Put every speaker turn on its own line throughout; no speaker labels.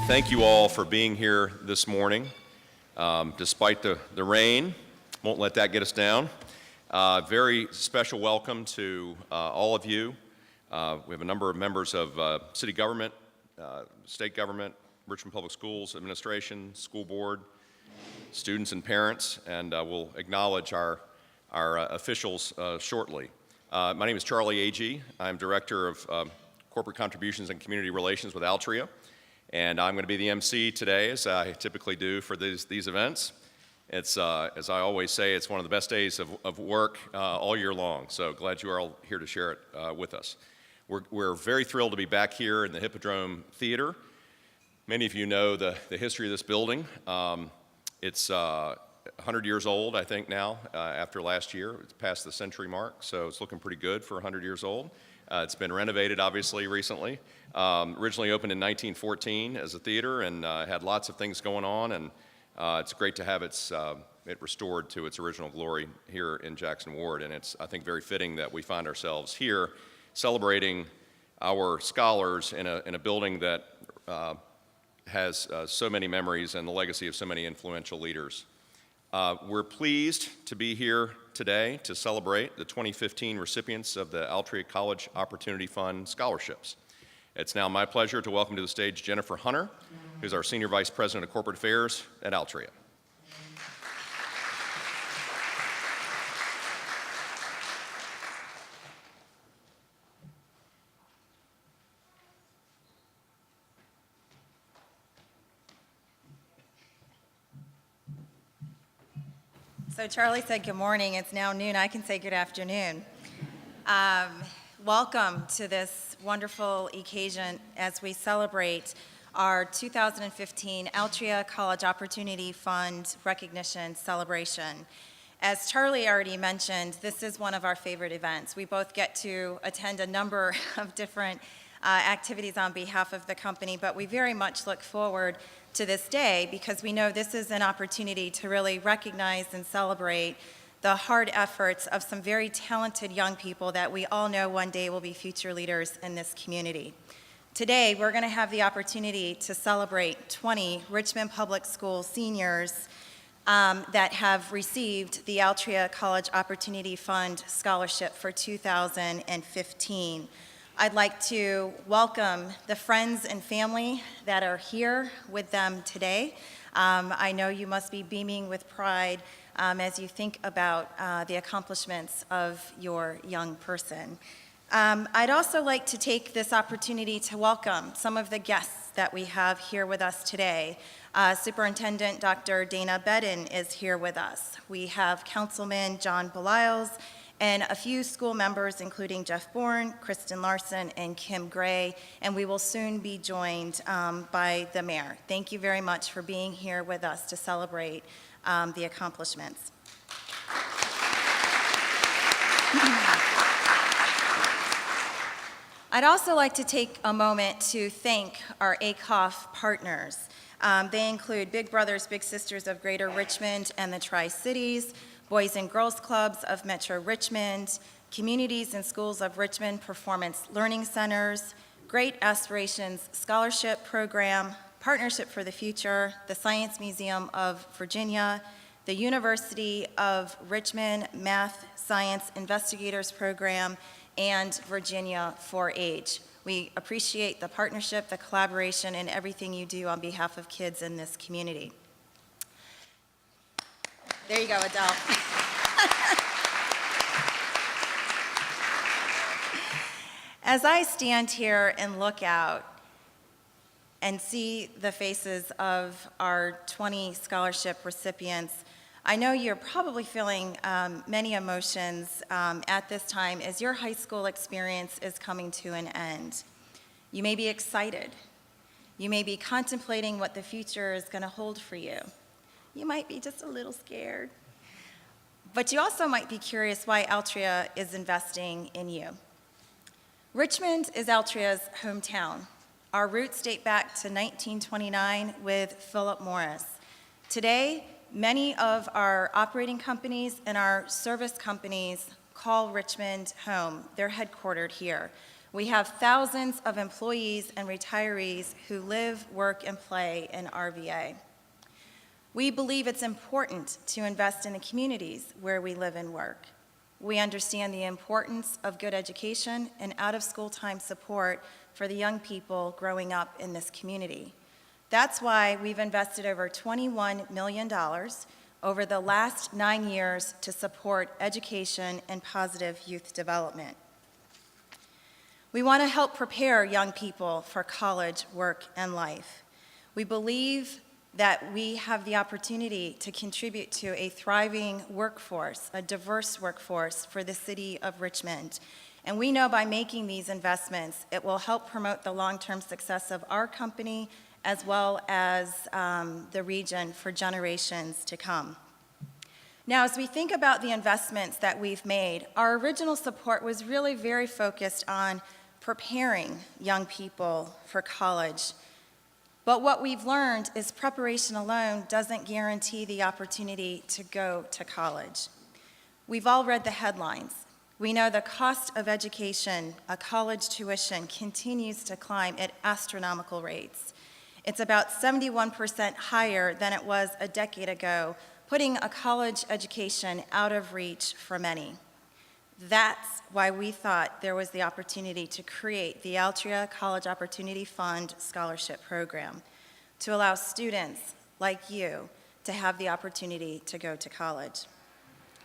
Thank you all for being here this morning. Despite the rain, won't let that get us down. Very special welcome to all of you. We have a number of members of city government, state government, Richmond Public Schools administration, school board, students and parents, and we'll acknowledge our officials shortly. My name is Charlie Agee. I'm Director of Corporate Contributions and Community Relations with Altria, and I'm going to be the MC today, as I typically do for these events. It's, as I always say, it's one of the best days of work all year long, so glad you are all here to share it with us. We're very thrilled to be back here in the Hippodrome Theater. Many of you know the history of this building. It's 100 years old, I think, now, after last year. It's past the century mark, so it's looking pretty good for 100 years old. It's been renovated, obviously, recently. Originally opened in 1914 as a theater and had lots of things going on, and it's great to have it restored to its original glory here in Jackson Ward, and it's, I think, very fitting that we find ourselves here celebrating our scholars in a building that has so many memories and the legacy of so many influential leaders. We're pleased to be here today to celebrate the 2015 recipients of the Altria College Opportunity Fund scholarships. It's now my pleasure to welcome to the stage Jennifer Hunter, who's our Senior Vice President of Corporate Affairs at Altria.
So Charlie said good morning. It's now noon. I can say good afternoon. Welcome to this wonderful occasion as we celebrate our 2015 Altria College Opportunity Fund recognition celebration. As Charlie already mentioned, this is one of our favorite events. We both get to attend a number of different activities on behalf of the company, but we very much look forward to this day because we know this is an opportunity to really recognize and celebrate the hard efforts of some very talented young people that we all know one day will be future leaders in this community. Today, we're going to have the opportunity to celebrate 20 Richmond Public School seniors that have received the Altria College Opportunity Fund scholarship for 2015. I'd like to welcome the friends and family that are here with them today. I know you must be beaming with pride as you think about the accomplishments of your young person. I'd also like to take this opportunity to welcome some of the guests that we have here with us today. Superintendent Dr. Dana Bedden is here with us. We have Councilman John Beliles and a few school members, including Jeff Bourne, Kristen Larson, and Kim Gray, and we will soon be joined by the mayor. Thank you very much for being here with us to celebrate the accomplishments. I'd also like to take a moment to thank our ACOF partners. They include Big Brothers Big Sisters of Greater Richmond and the Tri-Cities, Boys and Girls Clubs of Metro Richmond, Communities and Schools of Richmond Performance Learning Centers, Great Aspirations Scholarship Program, Partnership for the Future, the Science Museum of Virginia, the University of Richmond Math Science Investigators Program, and Virginia 4-H. We appreciate the partnership, the collaboration, and everything you do on behalf of kids in this community. There you go, Adele. As I stand here and look out and see the faces of our 20 scholarship recipients, I know you're probably feeling many emotions at this time as your high school experience is coming to an end. You may be excited. You may be contemplating what the future is going to hold for you. You might be just a little scared. But you also might be curious why Altria is investing in you. Richmond is Altria's hometown. Our roots date back to 1929 with Philip Morris. Today, many of our operating companies and our service companies call Richmond home. They're headquartered here. We have thousands of employees and retirees who live, work, and play in RVA. We believe it's important to invest in the communities where we live and work. We understand the importance of good education and out-of-school time support for the young people growing up in this community. That's why we've invested over $21 million over the last 9 years to support education and positive youth development. We want to help prepare young people for college, work, and life. We believe that we have the opportunity to contribute to a thriving workforce, a diverse workforce for the city of Richmond. And we know by making these investments, it will help promote the long-term success of our company as well as the region for generations to come. Now, as we think about the investments that we've made, our original support was really very focused on preparing young people for college. But what we've learned is preparation alone doesn't guarantee the opportunity to go to college. We've all read the headlines. We know the cost of education, a college tuition, continues to climb at astronomical rates. It's about 71% higher than it was a decade ago, putting a college education out of reach for many. That's why we thought there was the opportunity to create the Altria College Opportunity Fund Scholarship Program to allow students like you to have the opportunity to go to college.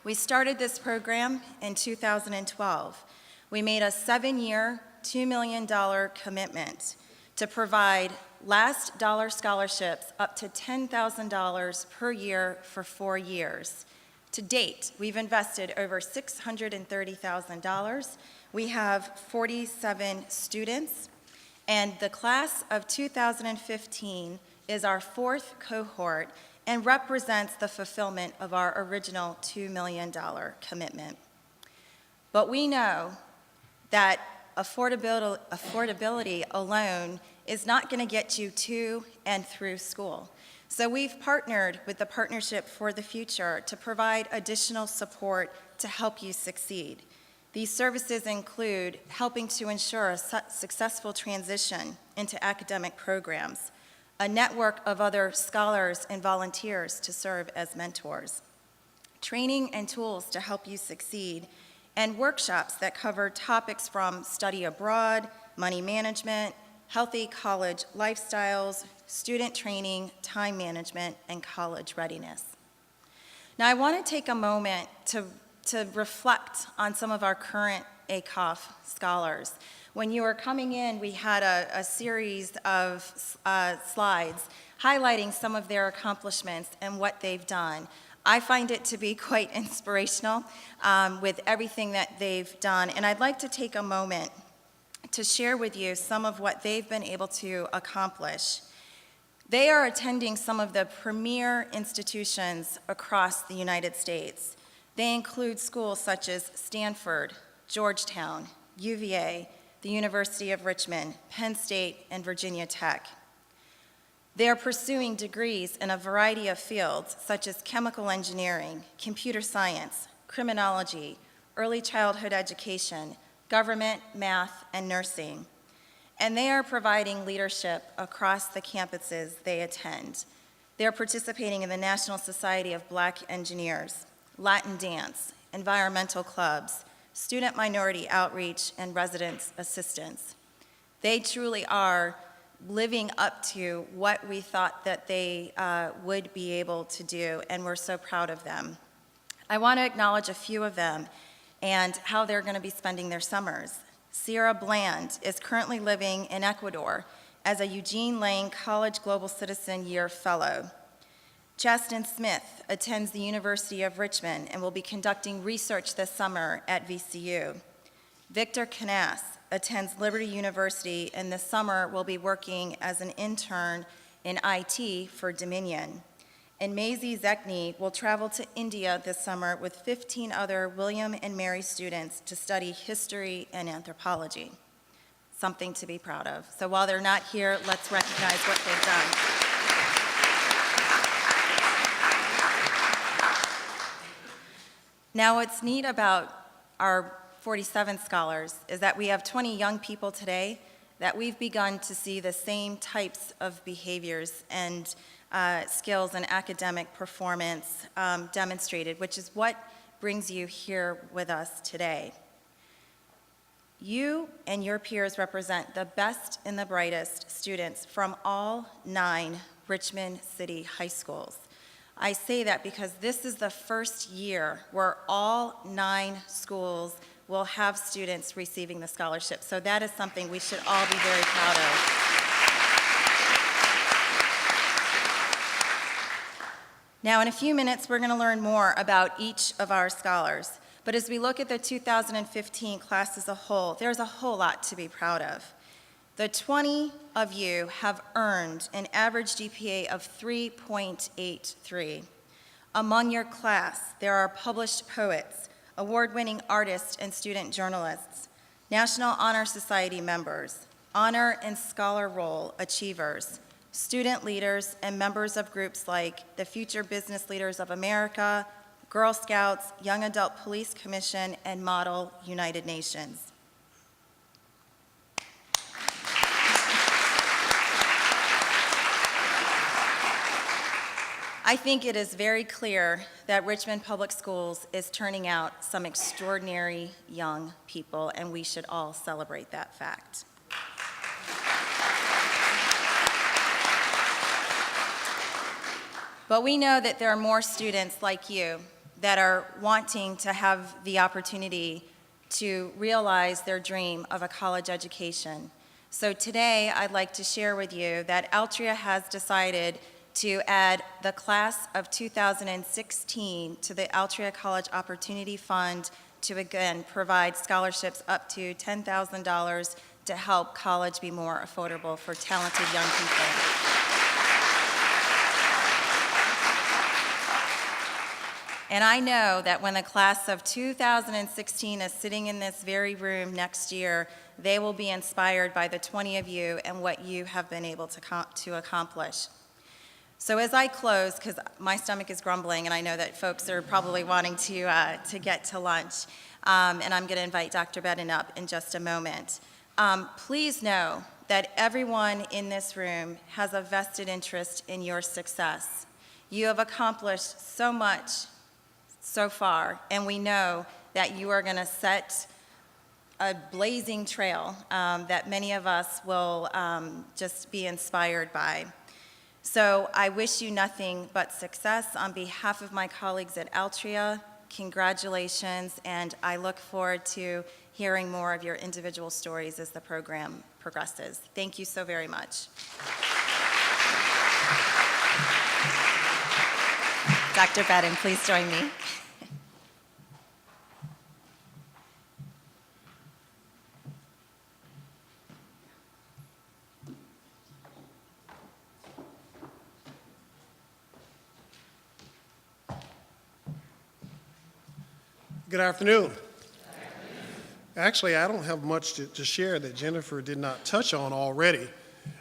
We started this program in 2012. We made a 7-year, $2 million commitment to provide last dollar scholarships up to $10,000 per year for 4 years. To date, we've invested over $630,000. We have 47 students, and the class of 2015 is our 4th cohort and represents the fulfillment of our original $2 million commitment. But we know that affordability alone is not going to get you to and through school. So we've partnered with the Partnership for the Future to provide additional support to help you succeed. These services include helping to ensure a successful transition into academic programs, a network of other scholars and volunteers to serve as mentors, training and tools to help you succeed, and workshops that cover topics from study abroad, money management, healthy college lifestyles, student training, time management, and college readiness. Now, I want to take a moment to reflect on some of our current ACOF scholars. When you were coming in, we had a series of slides highlighting some of their accomplishments and what they've done. I find it to be quite inspirational with everything that they've done, and I'd like to take a moment to share with you some of what they've been able to accomplish. They are attending some of the premier institutions across the United States. They include schools such as Stanford, Georgetown, UVA, the University of Richmond, Penn State, and Virginia Tech. They are pursuing degrees in a variety of fields such as chemical engineering, computer science, criminology, early childhood education, government, math, and nursing. And they are providing leadership across the campuses they attend. They are participating in the National Society of Black Engineers, Latin dance, environmental clubs, student minority outreach, and residence assistance. They truly are living up to what we thought that they would be able to do, and we're so proud of them. I want to acknowledge a few of them and how they're going to be spending their summers. Sierra Bland is currently living in Ecuador as a Eugene Lane College Global Citizen Year Fellow. Justin Smith attends the University of Richmond and will be conducting research this summer at VCU. Victor Canas attends Liberty University and this summer will be working as an intern in IT for Dominion. And Maisie Zekny will travel to India this summer with 15 other William and Mary students to study history and anthropology. Something to be proud of. So while they're not here, let's recognize what they've done. Now, what's neat about our 47 scholars is that we have 20 young people today that we've begun to see the same types of behaviors and skills and academic performance demonstrated, which is what brings you here with us today. You and your peers represent the best and the brightest students from all 9 Richmond City high schools. I say that because this is the first year where all 9 schools will have students receiving the scholarship. So that is something we should all be very proud of. Now, in a few minutes, we're going to learn more about each of our scholars. But as we look at the 2015 class as a whole, there's a whole lot to be proud of. The 20 of you have earned an average GPA of 3.83. Among your class, there are published poets, award-winning artists and student journalists, National Honor Society members, honor and scholar roll achievers, student leaders, and members of groups like the Future Business Leaders of America, Girl Scouts, Young Adult Police Commission, and Model United Nations. I think it is very clear that Richmond Public Schools is turning out some extraordinary young people, and we should all celebrate that fact. But we know that there are more students like you that are wanting to have the opportunity to realize their dream of a college education. So today, I'd like to share with you that Altria has decided to add the class of 2016 to the Altria College Opportunity Fund to again provide scholarships up to $10,000 to help college be more affordable for talented young people. And I know that when the class of 2016 is sitting in this very room next year, they will be inspired by the 20 of you and what you have been able to accomplish. So as I close, because my stomach is grumbling and I know that folks are probably wanting to get to lunch, and I'm going to invite Dr. Bedden up in just a moment. Please know that everyone in this room has a vested interest in your success. You have accomplished so much so far, and we know that you are going to set a blazing trail that many of us will just be inspired by. So I wish you nothing but success. On behalf of my colleagues at Altria, congratulations, and I look forward to hearing more of your individual stories as the program progresses. Thank you so very much. Dr. Bedden, please join me.
Good afternoon. Actually, I don't have much to share that Jennifer did not touch on already.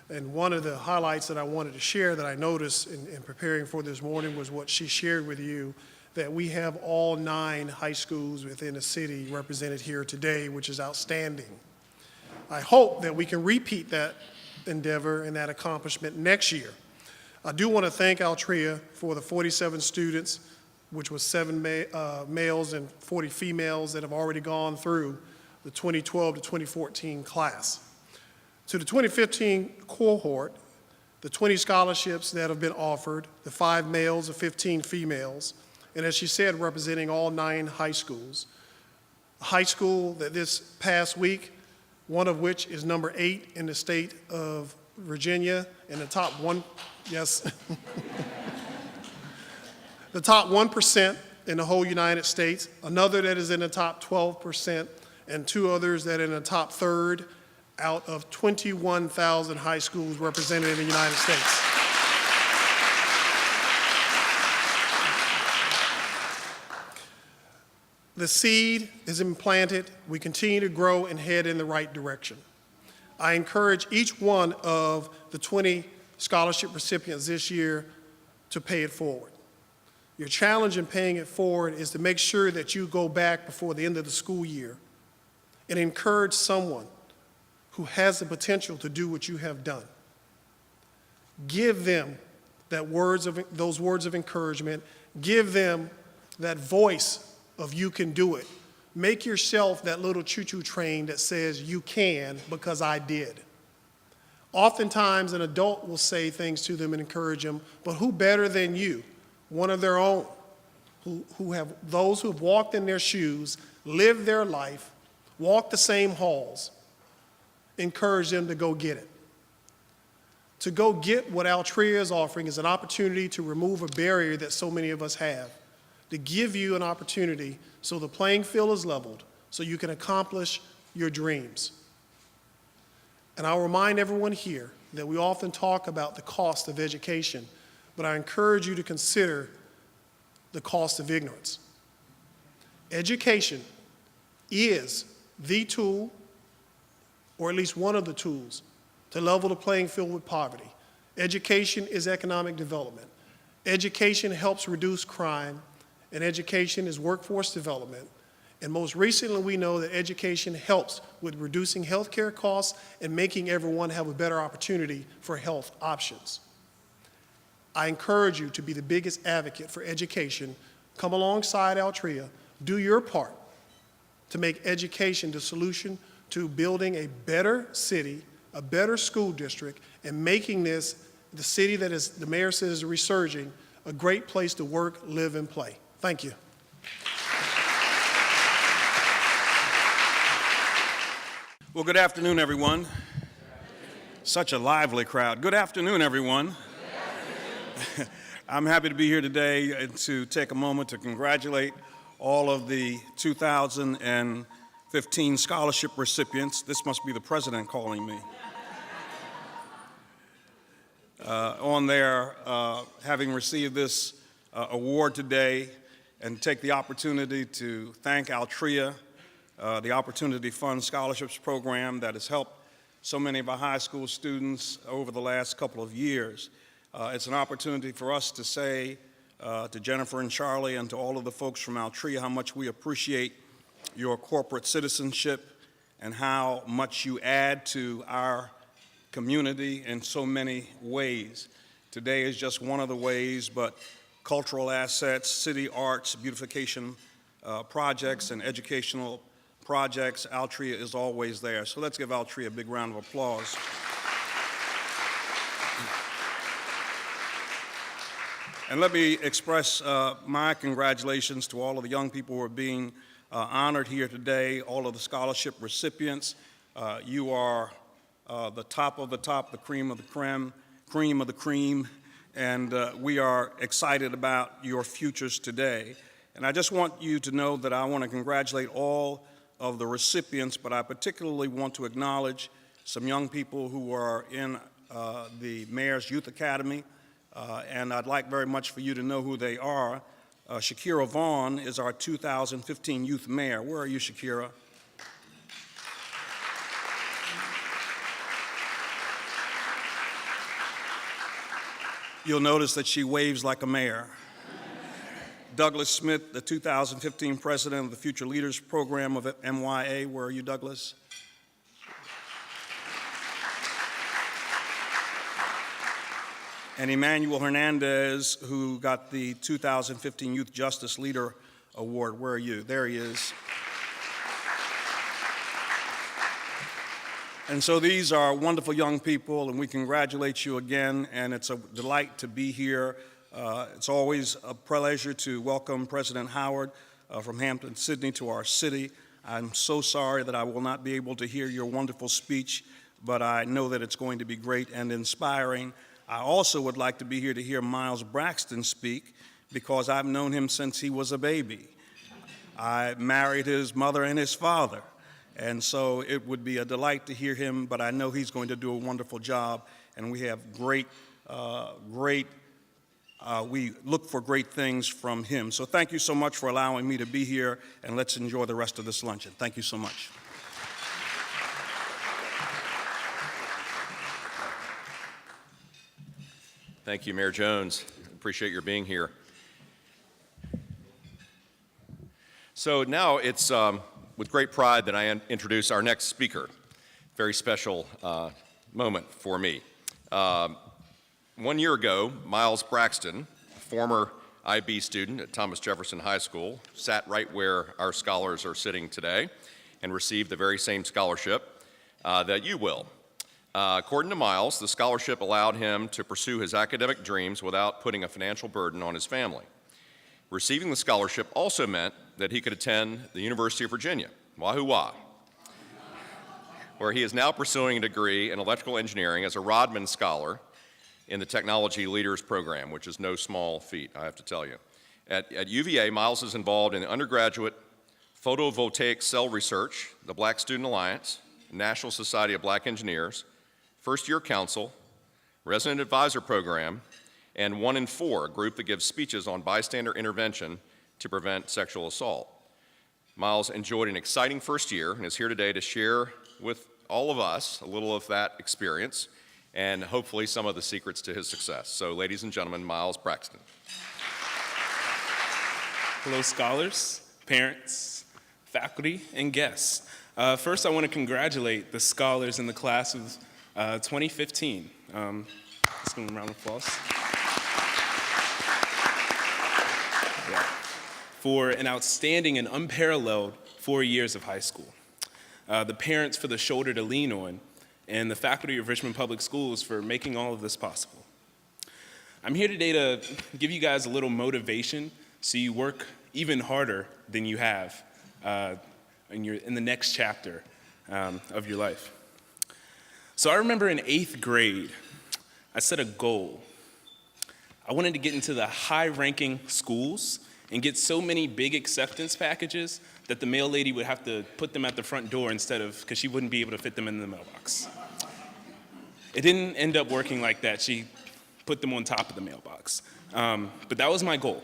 And one of the highlights that I wanted to share that I noticed in preparing for this morning was what she shared with you, that we have all 9 high schools within the city represented here today, which is outstanding. I hope that we can repeat that endeavor and that accomplishment next year. I do want to thank Altria for the 47 students, which was 7 males and 40 females that have already gone through the 2012 to 2014 class. To the 2015 cohort, the 20 scholarships that have been offered, the 5 males, the 15 females, and as she said, representing all 9 high schools. A high school that this past week, one of which is number 8 in the state of Virginia, and the top one, yes, the top 1% in the whole United States, another that is in the top 12%, and 2 others that are in the top third out of 21,000 high schools represented in the United States. The seed is implanted. We continue to grow and head in the right direction. I encourage each one of the 20 scholarship recipients this year to pay it forward. Your challenge in paying it forward is to make sure that you go back before the end of the school year and encourage someone who has the potential to do what you have done. Give them those words of encouragement. Give them that voice of you can do it. Make yourself that little choo-choo train that says you can because I did. Oftentimes an adult will say things to them and encourage them, but who better than you, one of their own, those who have walked in their shoes, lived their life, walked the same halls, encourage them to go get it. To go get what Altria is offering is an opportunity to remove a barrier that so many of us have, to give you an opportunity so the playing field is leveled, so you can accomplish your dreams. And I'll remind everyone here that we often talk about the cost of education, but I encourage you to consider the cost of ignorance. Education is the tool, or at least one of the tools, to level the playing field with poverty. Education is economic development. Education helps reduce crime, and education is workforce development. And most recently, we know that education helps with reducing healthcare costs and making everyone have a better opportunity for health options. I encourage you to be the biggest advocate for education. Come alongside Altria, do your part to make education the solution to building a better city, a better school district, and making this, the city that is, the mayor says is resurging, a great place to work, live, and play. Thank you.
Well, good afternoon, everyone. Such a lively crowd. Good afternoon, everyone. I'm happy to be here today and to take a moment to congratulate all of the 2015 scholarship recipients. This must be the president calling me. On their having received this award today, and take the opportunity to thank Altria, the Opportunity Fund Scholarships Program that has helped so many of our high school students over the last couple of years. It's an opportunity for us to say to Jennifer and Charlie and to all of the folks from Altria how much we appreciate your corporate citizenship and how much you add to our community in so many ways. Today is just one of the ways, but cultural assets, city arts, beautification projects, and educational projects, Altria is always there. So let's give Altria a big round of applause. And let me express my congratulations to all of the young people who are being honored here today, all of the scholarship recipients. You are the top of the top, the cream of the creme of the cream, and we are excited about your futures today. And I just want you to know that I want to congratulate all of the recipients, but I particularly want to acknowledge some young people who are in the Mayor's Youth Academy, and I'd like very much for you to know who they are. Shakira Vaughn is our 2015 Youth Mayor. Where are you, Shakira? You'll notice that she waves like a mayor. Douglas Smith, the 2015 president of the Future Leaders Program of MYA. Where are you, Douglas? And Emmanuel Hernandez, who got the 2015 Youth Justice Leader Award. Where are you? There he is. And so these are wonderful young people, and we congratulate you again, and it's a delight to be here. It's always a pleasure to welcome President Howard from Hampton, Sydney, to our city. I'm so sorry that I will not be able to hear your wonderful speech, but I know that it's going to be great and inspiring. I also would like to be here to hear Miles Braxton speak, because I've known him since he was a baby. I married his mother and his father. And so it would be a delight to hear him, but I know he's going to do a wonderful job, and we have we look for great things from him. So thank you so much for allowing me to be here, and let's enjoy the rest of this luncheon. Thank you so much.
Thank you, Mayor Jones. Appreciate your being here. So now it's with great pride that I introduce our next speaker. Very special moment for me. 1 year ago, Miles Braxton, a former IB student at Thomas Jefferson High School, sat right where our scholars are sitting today and received the very same scholarship that you will. According to Miles, the scholarship allowed him to pursue his academic dreams without putting a financial burden on his family. Receiving the scholarship also meant that he could attend the University of Virginia, wahoo wah, where he is now pursuing a degree in electrical engineering as a Rodman Scholar in the Technology Leaders Program, which is no small feat, I have to tell you. At UVA, Miles is involved in the undergraduate photovoltaic cell research, the Black Student Alliance, National Society of Black Engineers, First Year Council, Resident Advisor Program, and 1 in 4, a group that gives speeches on bystander intervention to prevent sexual assault. Miles enjoyed an exciting first year and is here today to share with all of us a little of that experience and hopefully some of the secrets to his success. So, ladies and gentlemen, Miles Braxton.
Hello, scholars, parents, faculty, and guests. First, I want to congratulate the scholars in the class of 2015. Let's give them a round of applause. Yeah. For an outstanding and unparalleled 4 years of high school. The parents for the shoulder to lean on, and the faculty of Richmond Public Schools for making all of this possible. I'm here today to give you guys a little motivation so you work even harder than you have in the next chapter of your life. So I remember in 8th grade, I set a goal. I wanted to get into the high-ranking schools and get so many big acceptance packages that the mail lady would have to put them at the front door because she wouldn't be able to fit them in the mailbox. It didn't end up working like that. She put them on top of the mailbox. But that was my goal.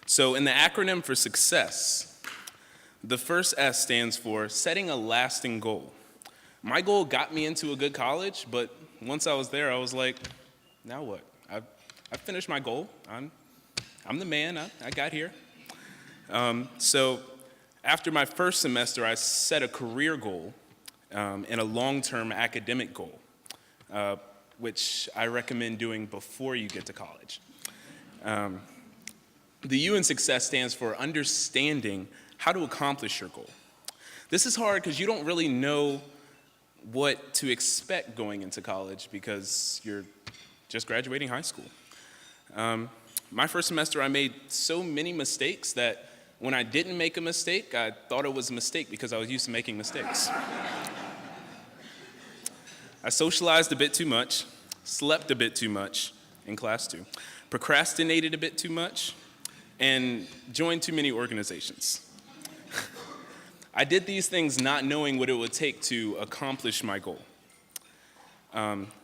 So in the acronym for success, the first S stands for setting a lasting goal. My goal got me into a good college, but once I was there, I was like, now what? I finished my goal. I'm the man. I got here. So after my first semester, I set a career goal and a long-term academic goal, which I recommend doing before you get to college. The U in success stands for understanding how to accomplish your goal. This is hard because you don't really know what to expect going into college because you're just graduating high school. My first semester, I made so many mistakes that when I didn't make a mistake, I thought it was a mistake because I was used to making mistakes. I socialized a bit too much, slept a bit too much in class too, procrastinated a bit too much, and joined too many organizations. I did these things not knowing what it would take to accomplish my goal.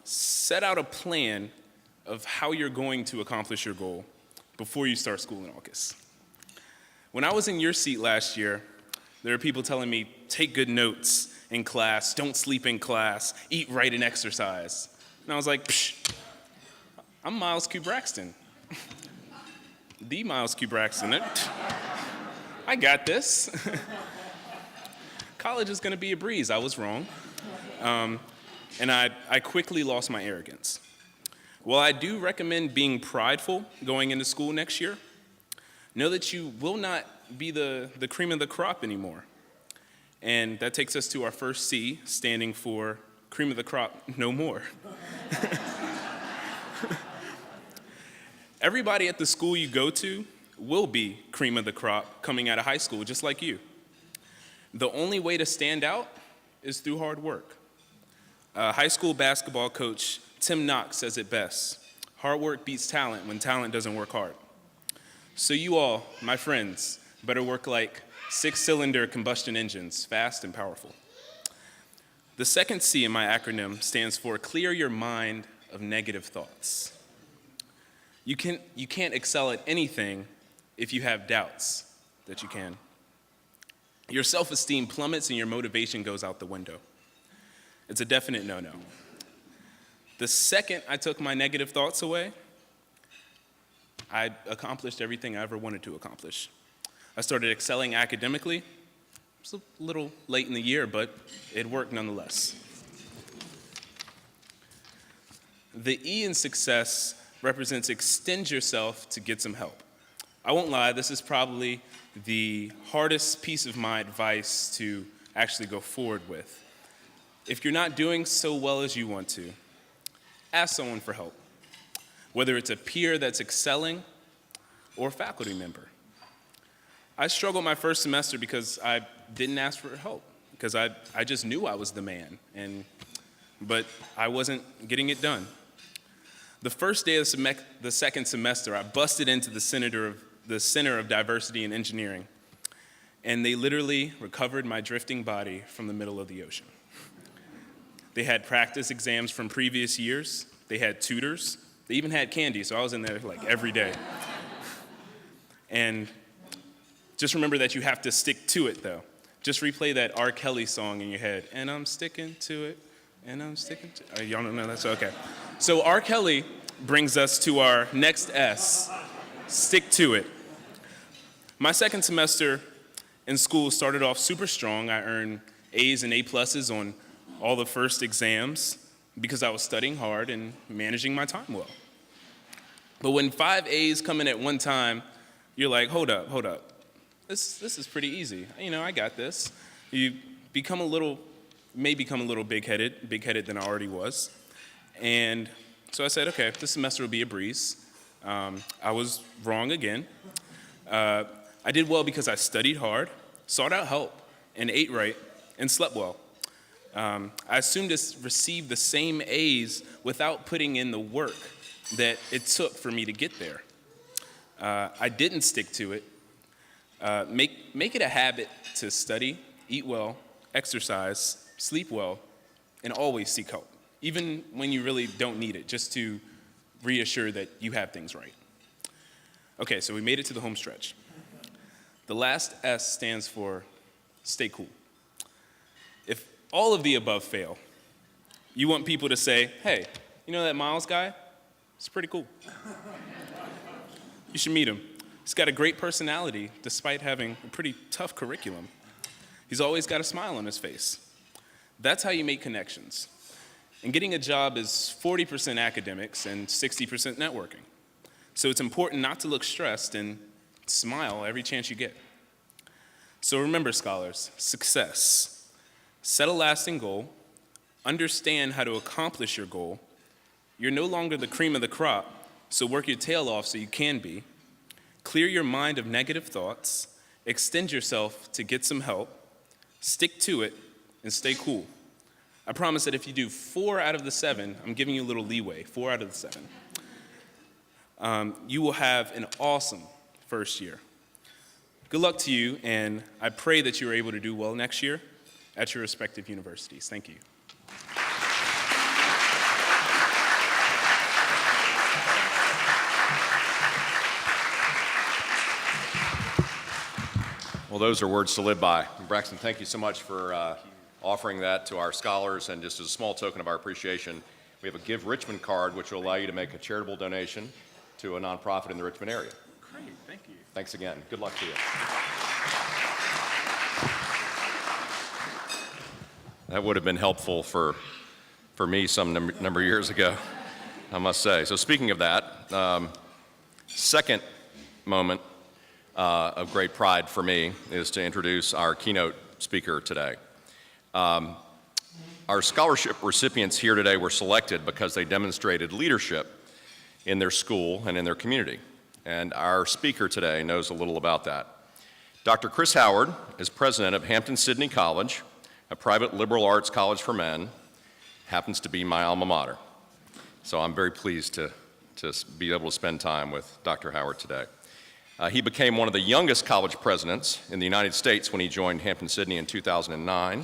Set out a plan of how you're going to accomplish your goal before you start school in August. When I was in your seat last year, there were people telling me, take good notes in class, don't sleep in class, eat right and exercise. And I was like, psh, I'm Miles Q. Braxton. The Miles Q. Braxton. I got this. College is gonna be a breeze. I was wrong. And I quickly lost my arrogance. While I do recommend being prideful going into school next year, know that you will not be the cream of the crop anymore. And that takes us to our first C, standing for cream of the crop no more. Everybody at the school you go to will be cream of the crop coming out of high school, just like you. The only way to stand out is through hard work. High school basketball coach Tim Knox says it best: hard work beats talent when talent doesn't work hard. So you all, my friends, better work like 6-cylinder combustion engines, fast and powerful. The second C in my acronym stands for clear your mind of negative thoughts. You can't excel at anything if you have doubts that you can. Your self-esteem plummets and your motivation goes out the window. It's a definite no-no. The second I took my negative thoughts away, I accomplished everything I ever wanted to accomplish. I started excelling academically, It's a little late in the year, but it worked nonetheless. The E in success represents extend yourself to get some help. I won't lie, this is probably the hardest piece of my advice to actually go forward with. If you're not doing so well as you want to, ask someone for help, whether it's a peer that's excelling or a faculty member. I struggled my first semester because I didn't ask for help, because I just knew I was the man, but I wasn't getting it done. The first day of the second semester, I busted into the Center of Diversity and Engineering, and they literally recovered my drifting body from the middle of the ocean. They had practice exams from previous years. They had tutors. They even had candy, so I was in there like every day. And just remember that you have to stick to it, though. Just replay that R. Kelly song in your head. And I'm sticking to it, and I'm sticking to it. Y'all don't know that? So, okay. So R. Kelly brings us to our next S, stick to it. My second semester in school started off super strong. I earned A's and A+s on all the first exams because I was studying hard and managing my time well. But when 5 A's come in at one time, you're like, hold up. This is pretty easy. I got this. You may become a little big-headed than I already was. And so I said, okay, this semester will be a breeze. I was wrong again. I did well because I studied hard, sought out help, and ate right, and slept well. I assumed to receive the same A's without putting in the work that it took for me to get there. I didn't stick to it. Make it a habit to study, eat well, exercise, sleep well, and always seek help, even when you really don't need it, just to reassure that you have things right. Okay, so we made it to the home stretch. The last S stands for stay cool. If all of the above fail, you want people to say, hey, you know that Miles guy? He's pretty cool. You should meet him. He's got a great personality despite having a pretty tough curriculum. He's always got a smile on his face. That's how you make connections. And getting a job is 40% academics and 60% networking. So it's important not to look stressed and smile every chance you get. So remember, scholars, success. Set a lasting goal. Understand how to accomplish your goal. You're no longer the cream of the crop, so work your tail off so you can be. Clear your mind of negative thoughts. Extend yourself to get some help. Stick to it and stay cool. I promise that if you do 4 out of the 7, I'm giving you a little leeway, 4 out of the 7, you will have an awesome first year. Good luck to you, and I pray that you're able to do well next year at your respective universities. Thank you.
Well, those are words to live by. Braxton, thank you so much for offering that to our scholars. And just as a small token of our appreciation, we have a Give Richmond card, which will allow you to make a charitable donation to a nonprofit in the Richmond area.
Great, thank you.
Thanks again. Good luck to you. That would have been helpful for me some number of years ago, I must say. So speaking of that, second moment of great pride for me is to introduce our keynote speaker today. Our scholarship recipients here today were selected because they demonstrated leadership in their school and in their community. And our speaker today knows a little about that. Dr. Chris Howard is president of Hampton-Sydney College, a private liberal arts college for men, happens to be my alma mater. So I'm very pleased to be able to spend time with Dr. Howard today. He became one of the youngest college presidents in the United States when he joined Hampton-Sydney in 2009.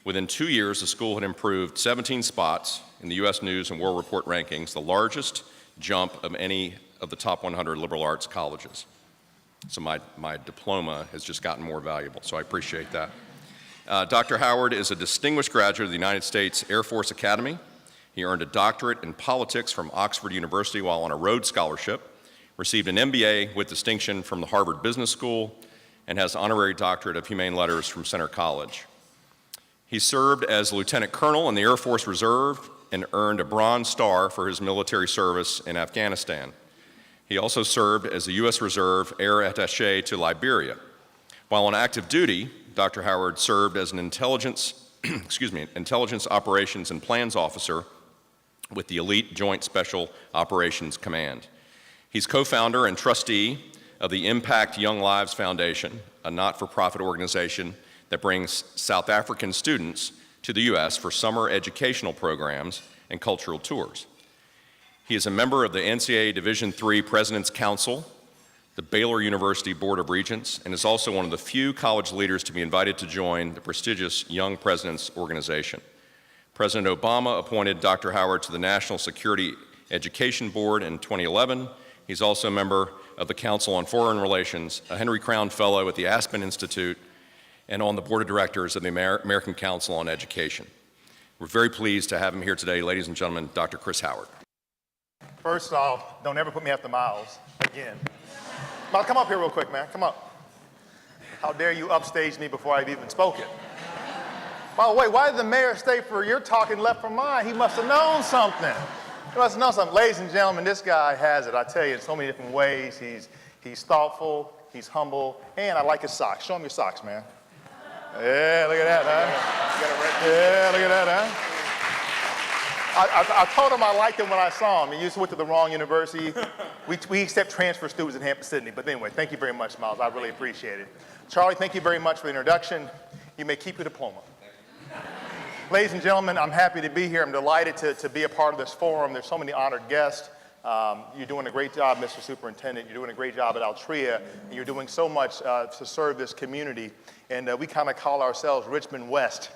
Within 2 years, the school had improved 17 spots in the U.S. News and World Report rankings, the largest jump of any of the top 100 liberal arts colleges. So my diploma has just gotten more valuable, so I appreciate that. Dr. Howard is a distinguished graduate of the United States Air Force Academy. He earned a doctorate in politics from Oxford University while on a Rhodes Scholarship, received an MBA with distinction from the Harvard Business School, and has honorary doctorate of humane letters from Centre College. He served as lieutenant colonel in the Air Force Reserve and earned a Bronze Star for his military service in Afghanistan. He also served as the U.S. Reserve Air Attaché to Liberia. While on active duty, Dr. Howard served as an intelligence operations and plans officer with the Elite Joint Special Operations Command. He's co-founder and trustee of the Impact Young Lives Foundation, a not-for-profit organization that brings South African students to the U.S. for summer educational programs and cultural tours. He is a member of the NCAA Division III President's Council, the Baylor University Board of Regents, and is also one of the few college leaders to be invited to join the prestigious Young Presidents Organization. President Obama appointed Dr. Howard to the National Security Education Board in 2011. He's also a member of the Council on Foreign Relations, a Henry Crown Fellow at the Aspen Institute, and on the board of directors of the American Council on Education. We're very pleased to have him here today, ladies and gentlemen, Dr. Chris Howard.
First off, don't ever put me after Miles again. Miles, come up here real quick, man. Come up. How dare you upstage me before I've even spoken? By the way, why did the mayor stay for your talk and left for mine? He must have known something. He must have known something. Ladies and gentlemen, this guy has it. I tell you, in so many different ways. He's thoughtful, he's humble, and I like his socks. Show him your socks, man. Yeah, look at that, huh? Yeah, look at that, huh? I told him I liked him when I saw him. He just went to the wrong university. We accept transfer students in Hampton-Sydney. But anyway, thank you very much, Miles. I really appreciate it. Charlie, thank you very much for the introduction. You may keep your diploma. Ladies and gentlemen, I'm happy to be here. I'm delighted to be a part of this forum. There's so many honored guests. You're doing a great job, Mr. Superintendent. You're doing a great job at Altria. And you're doing so much to serve this community. And we kind of call ourselves Richmond West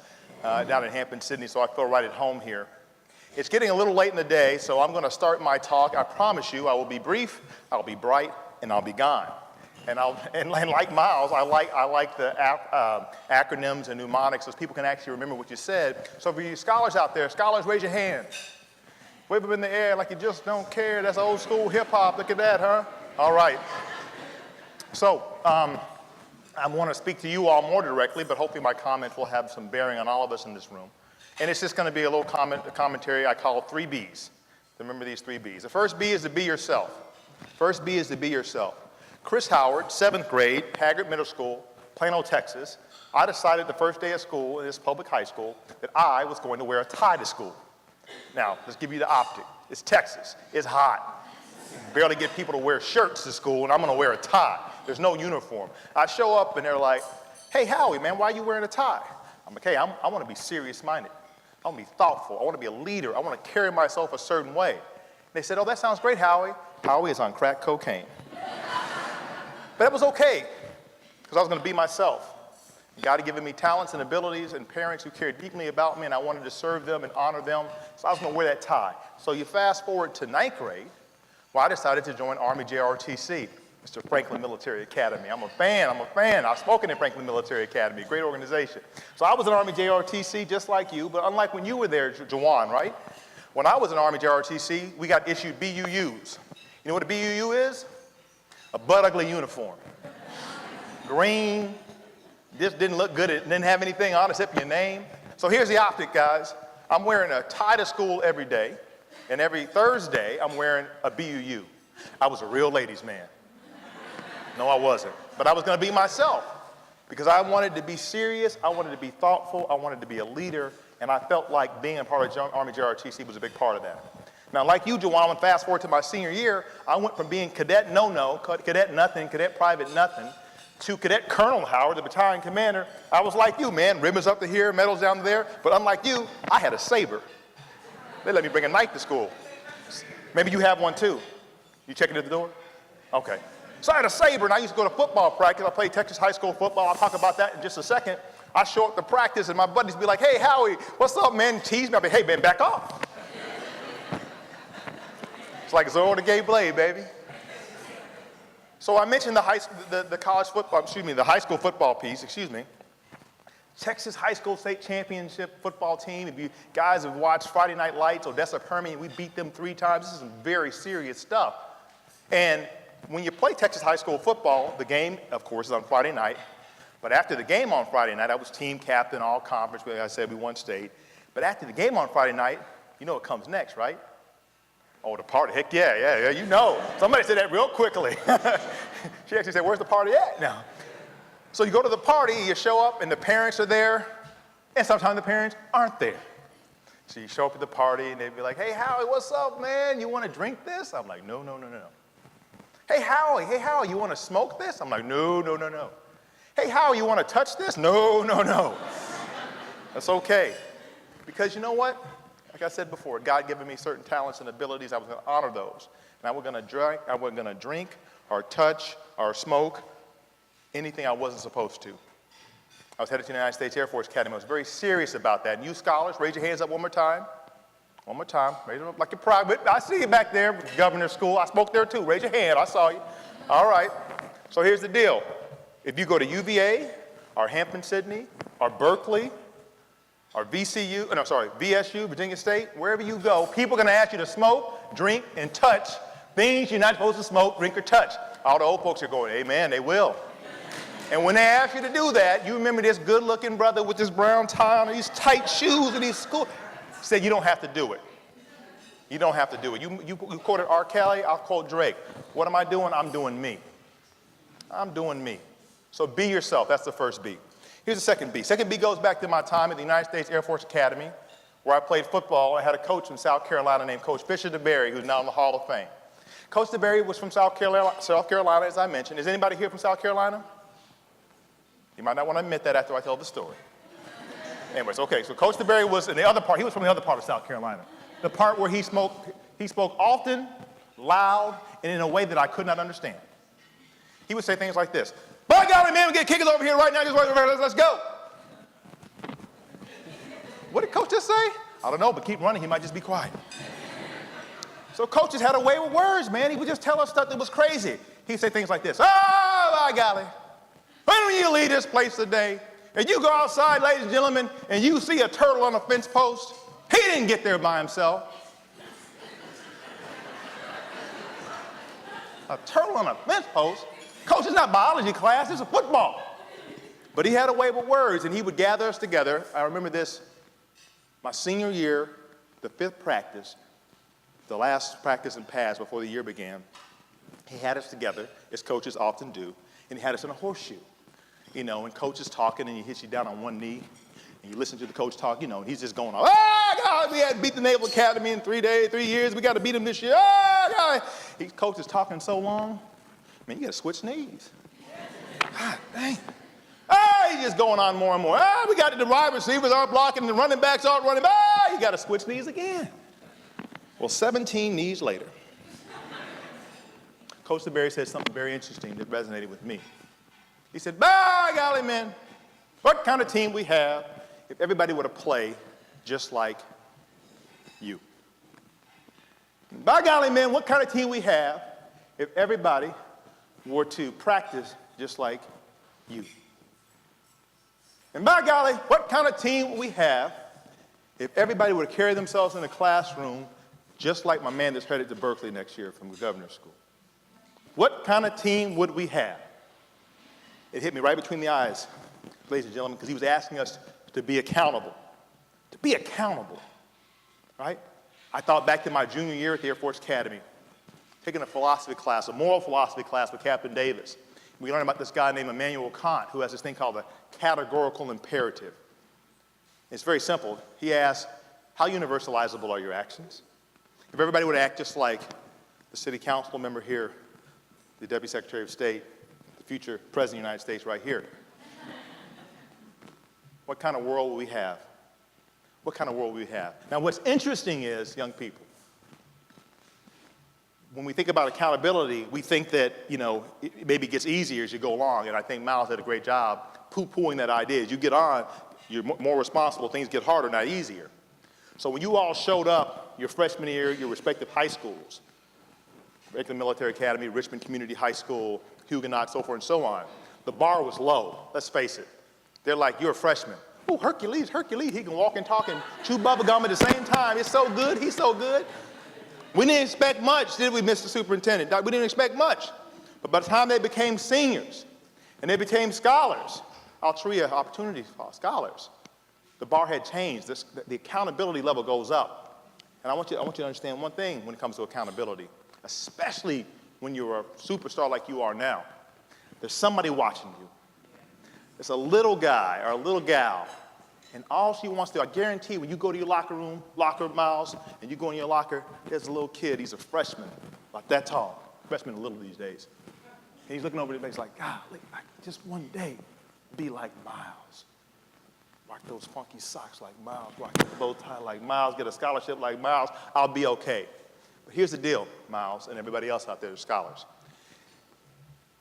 down in Hampton-Sydney, so I feel right at home here. It's getting a little late in the day, so I'm going to start my talk. I promise you I will be brief, I'll be bright, and I'll be gone. And like Miles, I like the acronyms and mnemonics so people can actually remember what you said. So for you scholars out there, scholars, raise your hand. Wave them in the air like you just don't care. That's old school hip hop. Look at that, huh? All right. So I want to speak to you all more directly, but hopefully my comments will have some bearing on all of us in this room. And it's just going to be a little commentary I call 3 B's. Remember these 3 B's. The first B is to be yourself. First B is to be yourself. Chris Howard, 7th grade, Haggard Middle School, Plano, Texas. I decided the first day of school in this public high school that I was going to wear a tie to school. Now, let's give you the optic. It's Texas. It's hot. You can barely get people to wear shirts to school, and I'm going to wear a tie. There's no uniform. I show up, and they're like, hey, Howie, man, why are you wearing a tie? I'm like, hey, I want to be serious-minded. I want to be thoughtful. I want to be a leader. I want to carry myself a certain way. They said, oh, that sounds great, Howie. Howie is on crack cocaine. But it was okay, because I was going to be myself. God had given me talents and abilities and parents who cared deeply about me, and I wanted to serve them and honor them, so I was going to wear that tie. So you fast forward to 9th grade, well, I decided to join Army JROTC, Mr. Franklin Military Academy. I'm a fan. I've spoken in Franklin Military Academy, great organization. So I was in Army JROTC just like you, but unlike when you were there, Jawan, right? When I was in Army JROTC, we got issued BUUs. You know what a BUU is? A butt ugly uniform. Green, just didn't look good. It didn't have anything on it except your name. So here's the optic, guys. I'm wearing a tie to school every day, and every Thursday, I'm wearing a BUU. I was a real ladies' man. No, I wasn't. But I was going to be myself because I wanted to be serious, I wanted to be thoughtful, I wanted to be a leader, and I felt like being a part of Army JROTC was a big part of that. Now, like you, Jawan, when fast forward to my senior year, I went from being cadet no-no, cadet nothing, cadet private nothing, to Cadet Colonel Howard, the battalion commander. I was like you, man, ribbons up to here, medals down there, but unlike you, I had a saber. They let me bring a knife to school. Maybe you have one too. You checking at the door? Okay. So I had a saber, and I used to go to football practice. I played Texas high school football. I'll talk about that in just a second. I show up to practice, and my buddies be like, hey, Howie, what's up, man? Tease me. I'll be, hey, man, back off. It's like Zorro the Gay Blade, baby. So I mentioned the high school football piece, Texas high school state championship football team. If you guys have watched Friday Night Lights, Odessa Permian, we beat them 3 times. This is some very serious stuff. And when you play Texas high school football, the game, of course, is on Friday night. But after the game on Friday night, I was team captain, all conference. Like I said, we won state. But after the game on Friday night, you know what comes next, right? Oh, the party. Heck yeah, you know. Somebody said that real quickly. She actually said, where's the party at now? So you go to the party, you show up, and the parents are there, and sometimes the parents aren't there. So you show up at the party, and they'd be like, hey, Howie, what's up, man? You want to drink this? I'm like, no. Hey, Howie, you want to smoke this? I'm like, no. Hey, Howie, you want to touch this? No. That's okay. Because you know what? Like I said before, God given me certain talents and abilities. I was going to honor those. And I wasn't going to drink or touch or smoke anything I wasn't supposed to. I was headed to the United States Air Force Academy. I was very serious about that. And you scholars, raise your hands up one more time. One more time. Raise them up like you're proud. I see you back there, governor's school. I spoke there too. Raise your hand. I saw you. All right. So here's the deal. If you go to UVA or Hampton-Sydney or Berkeley or VSU, Virginia State, wherever you go, people are going to ask you to smoke, drink, and touch things you're not supposed to smoke, drink, or touch. All the old folks are going, amen, they will. And when they ask you to do that, you remember this good-looking brother with this brown tie on and these tight shoes and these school. Said you don't have to do it. You don't have to do it. You quoted R. Kelly, I'll quote Drake. What am I doing? I'm doing me. I'm doing me. So be yourself. That's the first B. Here's the second B. Second B goes back to my time at the United States Air Force Academy, where I played football. I had a coach from South Carolina named Coach Fisher DeBerry, who's now in the Hall of Fame. Coach DeBerry was from South Carolina, as I mentioned. Is anybody here from South Carolina? You might not want to admit that after I tell the story. Anyways, okay, so Coach DeBerry was in the other part. He was from the other part of South Carolina. The part where he spoke often, loud, and in a way that I could not understand. He would say things like this. By golly, man, we get kickers over here right now. Let's go. What did Coach just say? I don't know, but keep running. He might just be quiet. So coaches had a way with words, man. He would just tell us stuff that was crazy. He'd say things like this. Oh, by golly. When you leave this place today, and you go outside, ladies and gentlemen, and you see a turtle on a fence post, he didn't get there by himself. A turtle on a fence post? Coach, it's not biology class, it's a football. But he had a way with words, and he would gather us together. I remember this, my senior year, the fifth practice, the last practice and pass before the year began. He had us together, as coaches often do, and he had us in a horseshoe. You know, and coach is talking, and he hits you down on one knee, and you listen to the coach talk, you know, and he's just going, oh, God, we had to beat the Naval Academy in 3 years. We got to beat them this year. Oh, God. Coach is talking so long, man, you got to switch knees. God dang. Oh, he's just going on more and more. Oh, we got the wide receivers aren't blocking, the running backs aren't running. Oh, you got to switch knees again. Well, 17 knees later, Coach DeBerry said something very interesting that resonated with me. He said, by golly, man, what kind of team we have if everybody were to play just like you? By golly, man, what kind of team we have if everybody were to practice just like you? And by golly, what kind of team would we have if everybody were to carry themselves in the classroom just like my man that's headed to Berkeley next year from the governor's school? What kind of team would we have? It hit me right between the eyes, ladies and gentlemen, because he was asking us to be accountable. To be accountable, right? I thought back to my junior year at the Air Force Academy, taking a philosophy class, a moral philosophy class with Captain Davis. We learned about this guy named Immanuel Kant, who has this thing called the categorical imperative. It's very simple. He asks, how universalizable are your actions? If everybody would act just like the city council member here, the Deputy Secretary of State, the future President of the United States right here, what kind of world will we have? What kind of world will we have? Now, what's interesting is, young people, when we think about accountability, we think that, you know, it maybe gets easier as you go along, and I think Miles did a great job poo-pooing that idea. As you get on, you're more responsible, things get harder, not easier. So when you all showed up your freshman year, your respective high schools, Lakeland Military Academy, Richmond Community High School, Huguenot, so forth and so on, the bar was low, let's face it. They're like, you're a freshman. Oh, Hercules, he can walk and talk and chew bubble gum at the same time. It's so good, he's so good. We didn't expect much, did we, Mr. Superintendent? We didn't expect much. But by the time they became seniors and they became scholars, Altria Opportunity Scholars, the bar had changed. The accountability level goes up. And I want you to understand one thing when it comes to accountability, especially when you're a superstar like you are now. There's somebody watching you. It's a little guy or a little gal, and all she wants to, I guarantee when you go to your locker, Miles, and you go in your locker, there's a little kid, he's a freshman, about that tall. Freshman are little these days. And he's looking over the face like, golly, just one day, be like Miles. Rock those funky socks like Miles, rock that bow tie like Miles, get a scholarship like Miles, I'll be okay. But here's the deal, Miles, and everybody else out there, scholars.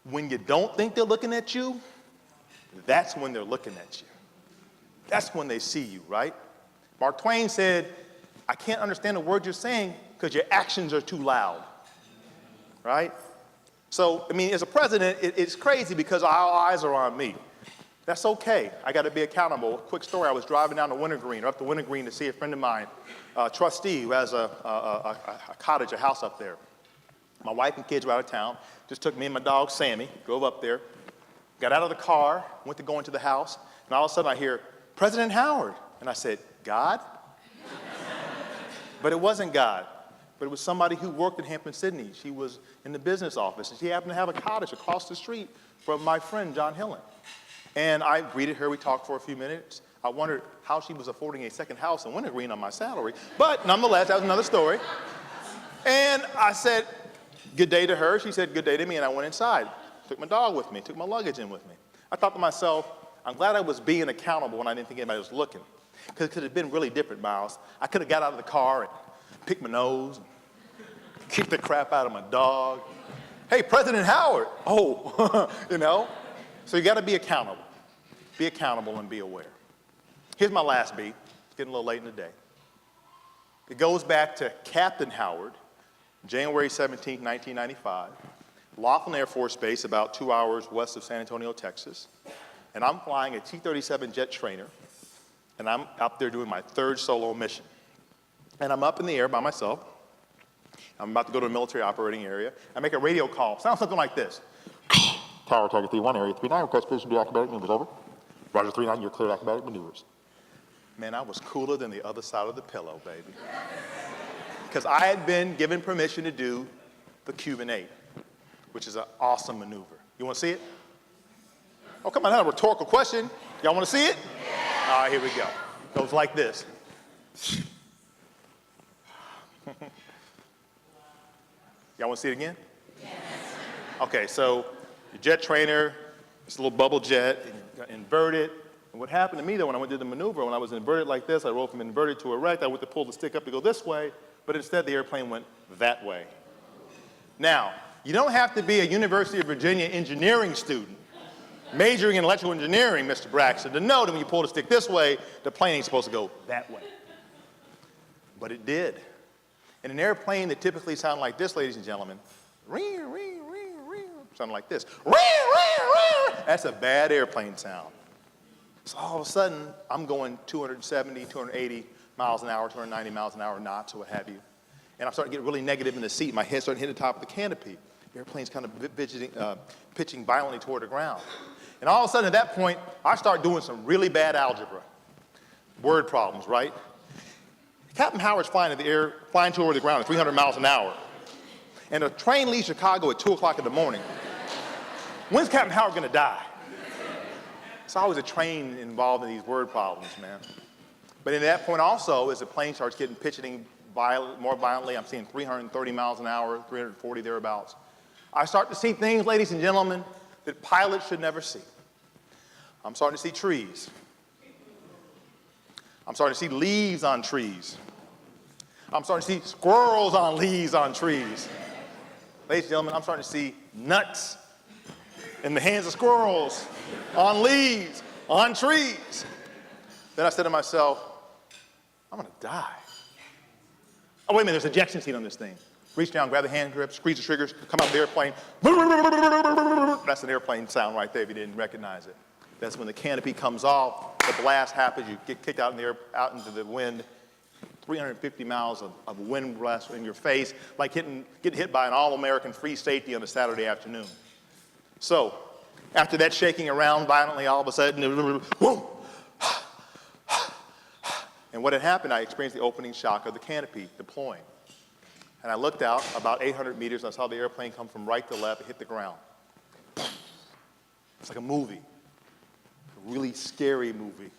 When you don't think they're looking at you, that's when they're looking at you. That's when they see you, right? Mark Twain said, I can't understand the words you're saying because your actions are too loud, right? So, I mean, as a president, it's crazy because our eyes are on me. That's okay. I got to be accountable. Quick story, I was driving down to Wintergreen, or up to Wintergreen to see a friend of mine, a trustee who has a cottage, a house up there. My wife and kids were out of town. Just took me and my dog, Sammy, drove up there, got out of the car, went to go into the house, and all of a sudden I hear, President Howard. And I said, God? But it wasn't God. But it was somebody who worked in Hampton-Sydney. She was in the business office, and she happened to have a cottage across the street from my friend, John Hillen. And I greeted her. We talked for a few minutes. I wondered how she was affording a second house in Wintergreen on my salary. But nonetheless, that was another story. And I said, good day to her. She said, good day to me, and I went inside. Took my dog with me, took my luggage in with me. I thought to myself, I'm glad I was being accountable when I didn't think anybody was looking. Because it could have been really different, Miles. I could have got out of the car and picked my nose, and kicked the crap out of my dog. Hey, President Howard. Oh, you know? So you got to be accountable. Be accountable and be aware. Here's my last beat. It's getting a little late in the day. It goes back to Captain Howard, January 17, 1995, Laughlin Air Force Base, about 2 hours west of San Antonio, Texas. And I'm flying a T-37 jet trainer, and I'm up there doing my third solo mission. And I'm up in the air by myself. I'm about to go to a military operating area. I make a radio call. Sounds something like this. Tower Target 3-1, Area 3-9, request position to do acrobatic maneuvers, over. Roger 3-9, you're cleared acrobatic maneuvers. Man, I was cooler than the other side of the pillow, baby. Because I had been given permission to do the Cuban 8, which is an awesome maneuver. You want to see it? Oh, come on, that's a rhetorical question. Y'all want to see it? Yeah. All right, here we go. It goes like this. Y'all want to see it again? Yes. Okay, so your jet trainer, it's a little bubble jet, and you got inverted. And what happened to me, though, when I went to the maneuver, when I was inverted like this, I rolled from inverted to erect. I went to pull the stick up to go this way, but instead the airplane went that way. Now, you don't have to be a University of Virginia engineering student majoring in electrical engineering, Mr. Braxton, to know that when you pull the stick this way, the plane ain't supposed to go that way. But it did. And an airplane that typically sounds like this, ladies and gentlemen, sound like this. That's a bad airplane sound. So all of a sudden, I'm going 270, 280 miles an hour, 290 miles an hour knots, or what have you. And I'm starting to get really negative in the seat. My head's starting to hit the top of the canopy. The airplane's kind of pitching violently toward the ground. And all of a sudden, at that point, I start doing some really bad algebra. Word problems, right? Captain Howard's flying toward the ground at 300 miles an hour. And the train leaves Chicago at 2 o'clock in the morning. When's Captain Howard going to die? It's always a train involved in these word problems, man. But at that point also, as the plane starts pitching more violently, I'm seeing 330 miles an hour, 340 thereabouts. I start to see things, ladies and gentlemen, that pilots should never see. I'm starting to see trees. I'm starting to see leaves on trees. I'm starting to see squirrels on leaves on trees. Ladies and gentlemen, I'm starting to see nuts in the hands of squirrels, on leaves, on trees. Then I said to myself, I'm gonna die. Oh, wait a minute, there's an ejection seat on this thing. Reach down, grab the hand grip, squeeze the triggers, come out the airplane. That's an airplane sound right there if you didn't recognize it. That's when the canopy comes off, the blast happens, you get kicked out into the wind, 350 miles of wind blast in your face, like getting hit by an all-American free safety on a Saturday afternoon. So, after that shaking around violently, all of a sudden, whoom! And what had happened, I experienced the opening shock of the canopy deploying. And I looked out about 800 meters, and I saw the airplane come from right to left and hit the ground. It's like a movie, a really scary movie.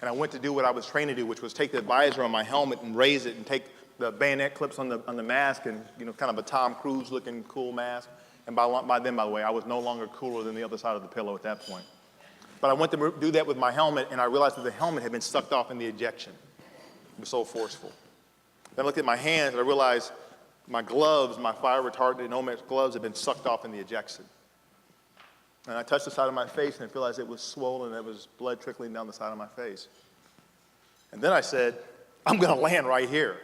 And I went to do what I was trained to do, which was take the visor on my helmet and raise it and take the bayonet clips on the mask and, kind of a Tom Cruise looking cool mask. And by then, by the way, I was no longer cooler than the other side of the pillow at that point. But I went to do that with my helmet, and I realized that the helmet had been sucked off in the ejection. It was so forceful. Then I looked at my hands, and I realized my gloves, my fire retardant Nomex gloves, had been sucked off in the ejection. And I touched the side of my face, and I realized it was swollen, and there was blood trickling down the side of my face. And then I said, I'm going to land right here,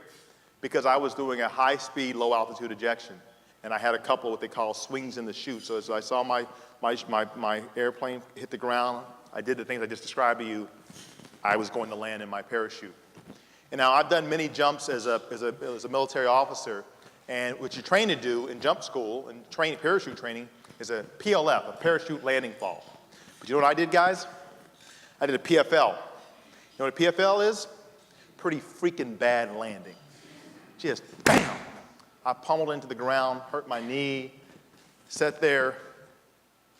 because I was doing a high-speed, low-altitude ejection. And I had a couple of what they call swings in the chute. So as I saw my airplane hit the ground, I did the things I just described to you. I was going to land in my parachute. And now I've done many jumps as a military officer, and what you're trained to do in jump school and parachute training is a PLF, a parachute landing fall. But you know what I did, guys? I did a PFL. You know what a PFL is? Pretty freaking bad landing. Just bam! I pummeled into the ground, hurt my knee, sat there,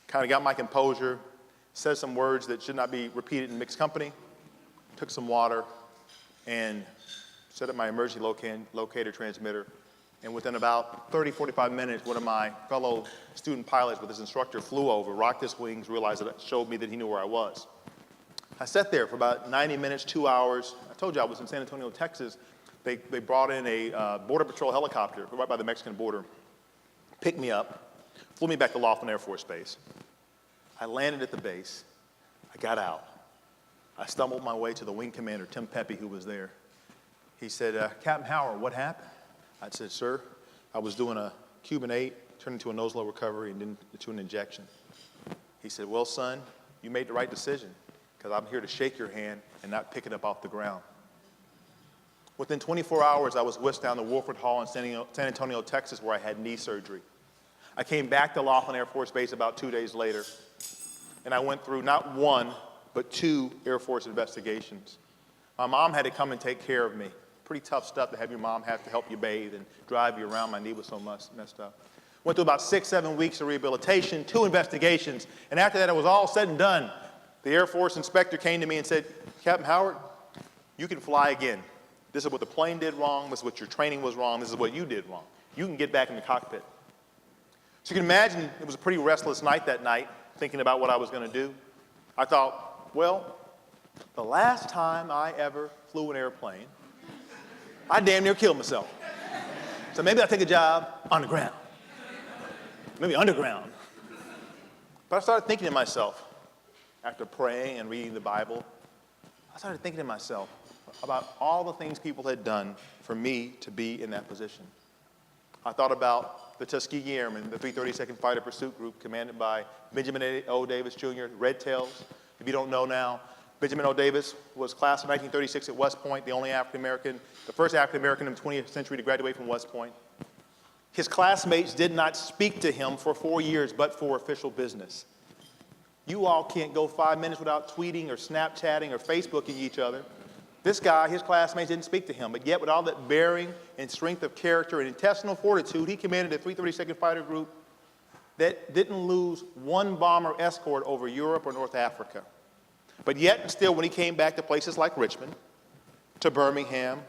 kind of got my composure, said some words that should not be repeated in mixed company, took some water, and set up my emergency locator transmitter. And within about 30, 45 minutes, one of my fellow student pilots with his instructor flew over, rocked his wings, realized that it showed me that he knew where I was. I sat there for about 90 minutes, 2 hours. I told you I was in San Antonio, Texas. They brought in a Border Patrol helicopter right by the Mexican border, picked me up, flew me back to Laughlin Air Force Base. I landed at the base. I got out. I stumbled my way to the wing commander, Tim Pepe, who was there. He said, Captain Howard, what happened? I said, sir, I was doing a Cuban 8, turned into a nose low recovery, and then to an injection. He said, well, son, you made the right decision, because I'm here to shake your hand and not pick it up off the ground. Within 24 hours, I was whisked down to Wolford Hall in San Antonio, Texas, where I had knee surgery. I came back to Laughlin Air Force Base about 2 days later, and I went through not one, but 2 Air Force investigations. My mom had to come and take care of me. Pretty tough stuff to have your mom have to help you bathe and drive you around. My knee was so messed up. Went through about 6, 7 weeks of rehabilitation, 2 investigations, and after that, it was all said and done. The Air Force inspector came to me and said, Captain Howard, you can fly again. This is what the plane did wrong. This is what your training was wrong. This is what you did wrong. You can get back in the cockpit. So you can imagine it was a pretty restless night that night, thinking about what I was going to do. I thought, well, the last time I ever flew an airplane, I damn near killed myself. So maybe I'll take a job on the ground. Maybe underground. But I started thinking to myself, after praying and reading the Bible, I started thinking to myself about all the things people had done for me to be in that position. I thought about the Tuskegee Airmen, the 332nd Fighter Pursuit Group, commanded by Benjamin O. Davis, Jr., Red Tails. If you don't know now, Benjamin O. Davis was class of 1936 at West Point, the first African-American in the 20th century to graduate from West Point. His classmates did not speak to him for 4 years, but for official business. You all can't go 5 minutes without tweeting or Snapchatting or Facebooking each other. This guy, his classmates didn't speak to him, but yet with all that bearing and strength of character and intestinal fortitude, he commanded the 332nd Fighter Group that didn't lose one bomber escort over Europe or North Africa. But yet and still, when he came back to places like Richmond, to Birmingham,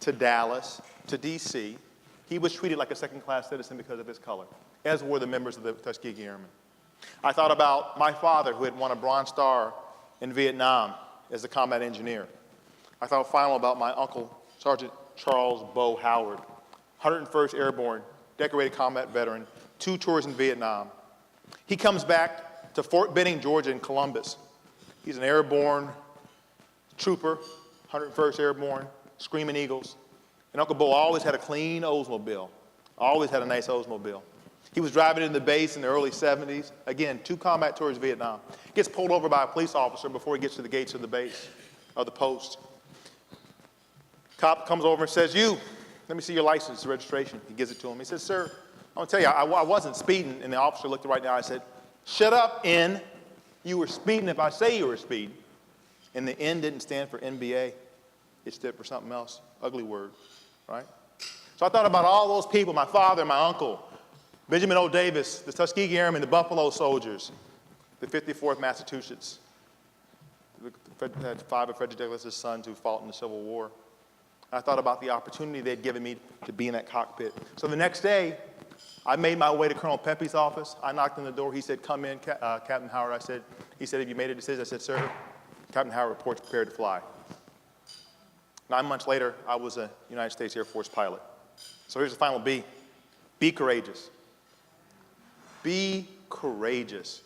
to Dallas, to D.C., he was treated like a second-class citizen because of his color, as were the members of the Tuskegee Airmen. I thought about my father, who had won a Bronze Star in Vietnam as a combat engineer. I thought finally about my uncle, Sergeant Charles Bo Howard, 101st Airborne, decorated combat veteran, 2 tours in Vietnam. He comes back to Fort Benning, Georgia in Columbus. He's an airborne trooper, 101st Airborne, Screaming Eagles. And Uncle Bo always had a clean Oldsmobile, always had a nice Oldsmobile. He was driving in the base in the early 70s. Again, 2 combat tours in Vietnam. Gets pulled over by a police officer before he gets to the gates of the base, of the post. Cop comes over and says, you, let me see your license, registration. He gives it to him. He says, sir, I'm going to tell you, I wasn't speeding. And the officer looked right now and said, Shut up, N. You were speeding if I say you were speeding. And the N didn't stand for NBA. It stood for something else, ugly word, right? So I thought about all those people, my father, my uncle, Benjamin O. Davis, the Tuskegee Airmen, the Buffalo Soldiers, the 54th Massachusetts, had 5 of Frederick Douglass's sons who fought in the Civil War. I thought about the opportunity they'd given me to be in that cockpit. So the next day, I made my way to Colonel Pepe's office. I knocked on the door. He said, come in, Captain Howard. He said, have you made a decision? I said, sir, Captain Howard reports prepared to fly. 9 months later, I was a United States Air Force pilot. So here's the final B. Be courageous. Be courageous.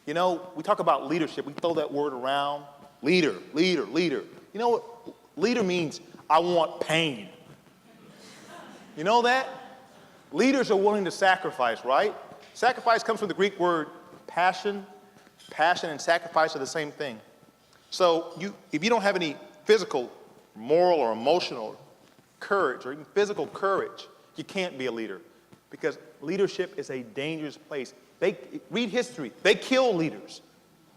You know, we talk about leadership. We throw that word around. Leader, leader, leader. You know what? Leader means I want pain. You know that? Leaders are willing to sacrifice, right? Sacrifice comes from the Greek word passion. Passion and sacrifice are the same thing. So if you don't have any physical, moral, or emotional courage, or even physical courage, you can't be a leader. Because leadership is a dangerous place. Read history. They kill leaders.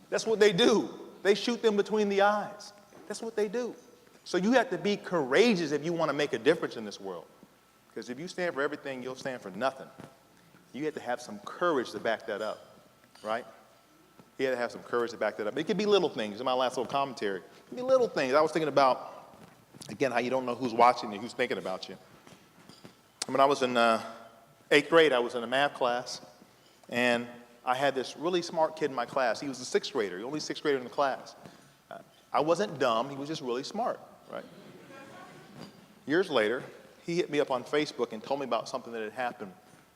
That's what they do. They shoot them between the eyes. That's what they do. So you have to be courageous if you want to make a difference in this world. Because if you stand for everything, you'll stand for nothing. You have to have some courage to back that up, right? You have to have some courage to back that up. It could be little things. In my last little commentary, it could be little things. I was thinking about, again, how you don't know who's watching you, who's thinking about you. When I was in 8th grade, I was in a math class, and I had this really smart kid in my class. He was a 6th grader, the only 6th grader in the class. I wasn't dumb, he was just really smart, right? Years later, he hit me up on Facebook and told me about something that had happened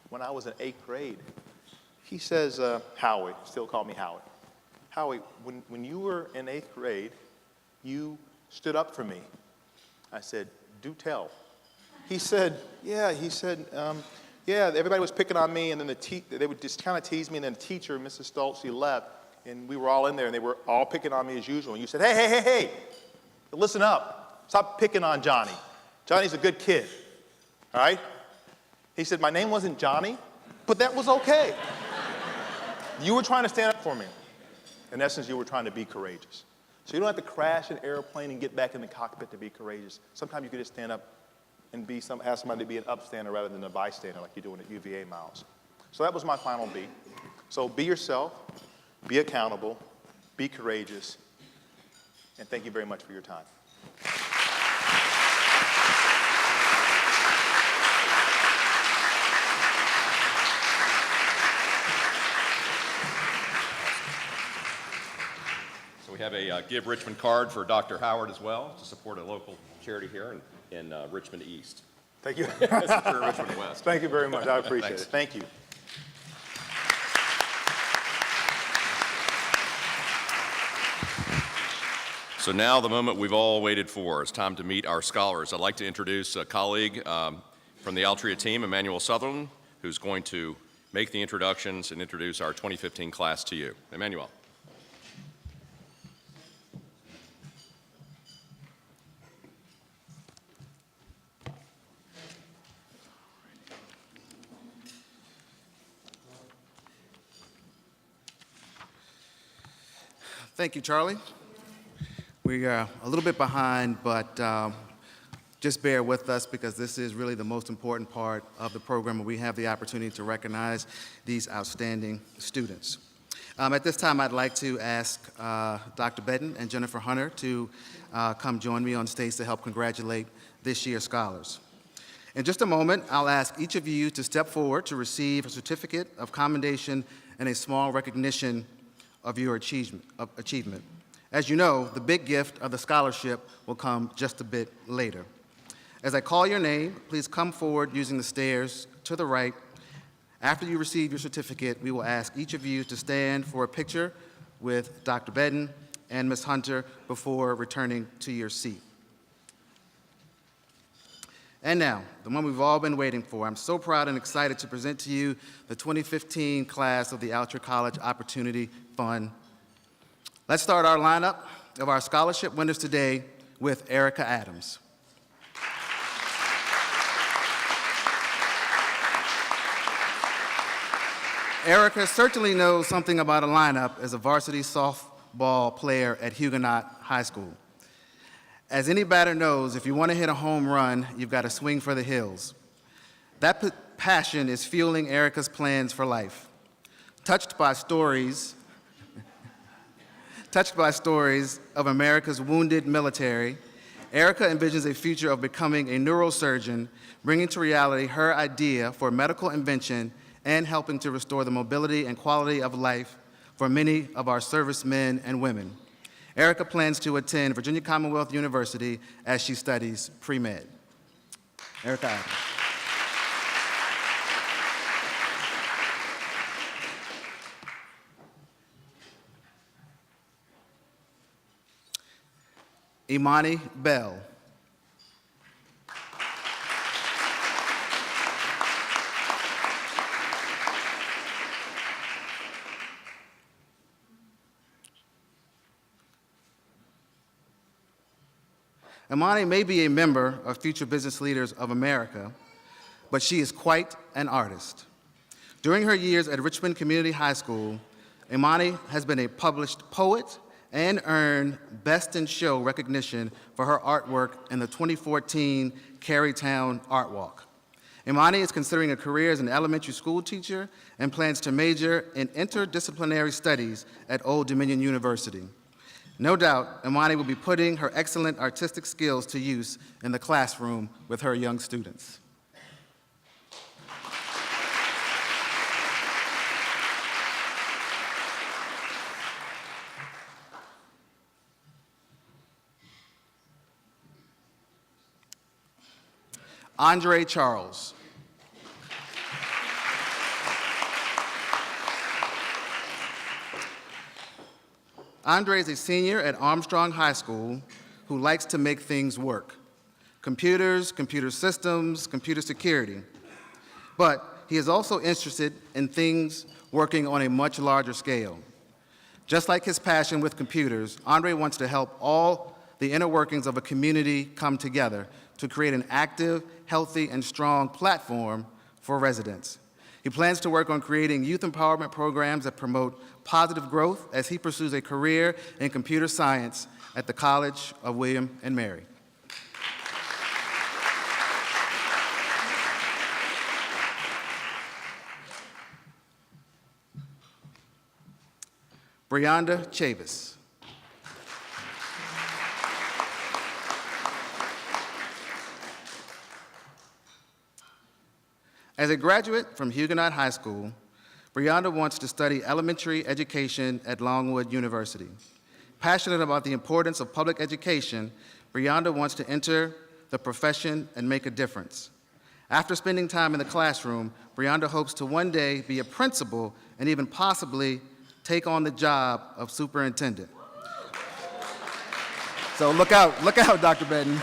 when I was in 8th grade. He says, Howie, still call me Howie. Howie, when you were in 8th grade, you stood up for me. I said, do tell. He said, yeah, everybody was picking on me, and then they would just kind of tease me, and then the teacher, Mrs. Stoltz, she left, and we were all in there, and they were all picking on me as usual. And you said, hey, listen up. Stop picking on Johnny. Johnny's a good kid, all right? He said, my name wasn't Johnny, but that was okay. You were trying to stand up for me. In essence, you were trying to be courageous. So you don't have to crash an airplane and get back in the cockpit to be courageous. Sometimes you can just stand up and ask somebody to be an upstander rather than a bystander like you're doing at UVA, Miles. So that was my final B. So be yourself, be accountable, be courageous, and thank you very much for your time.
So we have a Give Richmond card for Dr. Howard as well to support a local charity here in Richmond East.
Thank you.
For Richmond West.
Thank you very much. I appreciate it. Thank you.
So now the moment we've all waited for. It's time to meet our scholars. I'd like to introduce a colleague from the Altria team, Emmanuel Sutherland, who's going to make the introductions and introduce our 2015 class to you. Emmanuel.
Thank you, Charlie. We are a little bit behind, but just bear with us because this is really the most important part of the program where we have the opportunity to recognize these outstanding students. At this time, I'd like to ask Dr. Bedden and Jennifer Hunter to come join me on stage to help congratulate this year's scholars. In just a moment, I'll ask each of you to step forward to receive a certificate of commendation and a small recognition of your achievement. As you know, the big gift of the scholarship will come just a bit later. As I call your name, please come forward using the stairs to the right. After you receive your certificate, we will ask each of you to stand for a picture with Dr. Bedden and Ms. Hunter before returning to your seat. And now, the one we've all been waiting for. I'm so proud and excited to present to you the 2015 class of the Altria College Opportunity Fund. Let's start our lineup of our scholarship winners today with Erica Adams. Erica certainly knows something about a lineup as a varsity softball player at Huguenot High School. As any batter knows, if you want to hit a home run, you've got to swing for the hills. That passion is fueling Erica's plans for life. Touched by stories of America's wounded military, Erica envisions a future of becoming a neurosurgeon, bringing to reality her idea for medical invention and helping to restore the mobility and quality of life for many of our servicemen and women. Erica plans to attend Virginia Commonwealth University as she studies pre-med. Erica Adams. Imani Bell. Imani may be a member of Future Business Leaders of America, but she is quite an artist. During her years at Richmond Community High School, Imani has been a published poet and earned Best in Show recognition for her artwork in the 2014 Carytown Art Walk. Imani is considering a career as an elementary school teacher and plans to major in interdisciplinary studies at Old Dominion University. No doubt, Imani will be putting her excellent artistic skills to use in the classroom with her young students. Andre Charles. Andre is a senior at Armstrong High School who likes to make things work. Computers, computer systems, computer security. But he is also interested in things working on a much larger scale. Just like his passion with computers, Andre wants to help all the inner workings of a community come together to create an active, healthy, and strong platform for residents. He plans to work on creating youth empowerment programs that promote positive growth as he pursues a career in computer science at the College of William and Mary. Brianda Chavis. As a graduate from Huguenot High School, Brianda wants to study elementary education at Longwood University. Passionate about the importance of public education, Brianda wants to enter the profession and make a difference. After spending time in the classroom, Brianda hopes to one day be a principal and even possibly take on the job of superintendent. So look out, Dr. Benton.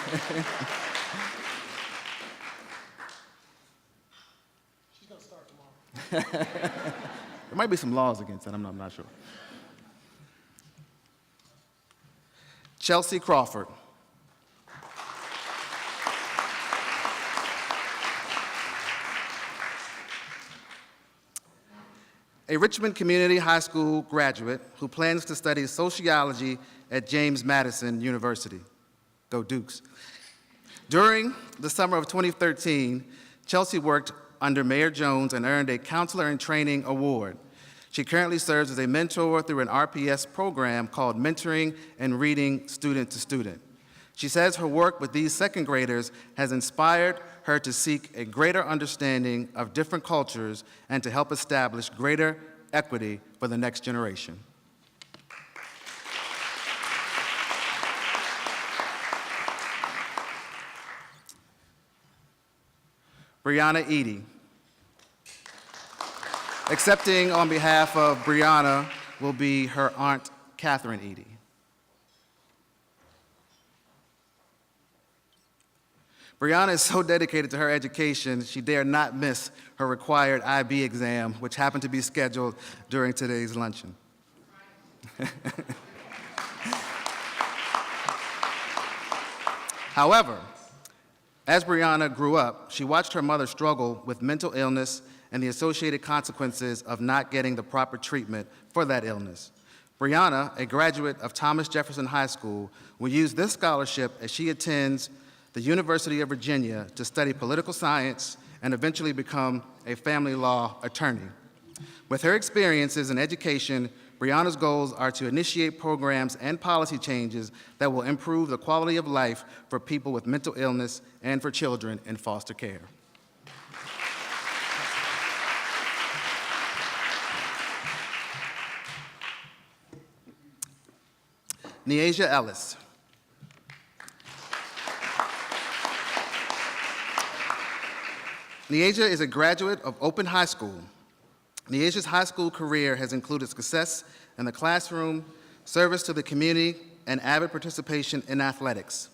There might be some laws against that, I'm not sure. Chelsea Crawford. A Richmond Community High School graduate who plans to study sociology at James Madison University. Go Dukes. During the summer of 2013, Chelsea worked under Mayor Jones and earned a Counselor in Training Award. She currently serves as a mentor through an RPS program called Mentoring and Reading Student to Student. She says her work with these second graders has inspired her to seek a greater understanding of different cultures and to help establish greater equity for the next generation. Brianna Eady. Accepting on behalf of Brianna will be her aunt, Catherine Eady. Brianna is so dedicated to her education, she dare not miss her required IB exam, which happened to be scheduled during today's luncheon. However, as Brianna grew up, she watched her mother struggle with mental illness and the associated consequences of not getting the proper treatment for that illness. Brianna, a graduate of Thomas Jefferson High School, will use this scholarship as she attends the University of Virginia to study political science and eventually become a family law attorney. With her experiences in education, Brianna's goals are to initiate programs and policy changes that will improve the quality of life for people with mental illness and for children in foster care. Neasia Ellis. Neasia is a graduate of Open High School. Neasia's high school career has included success in the classroom, service to the community, and avid participation in athletics.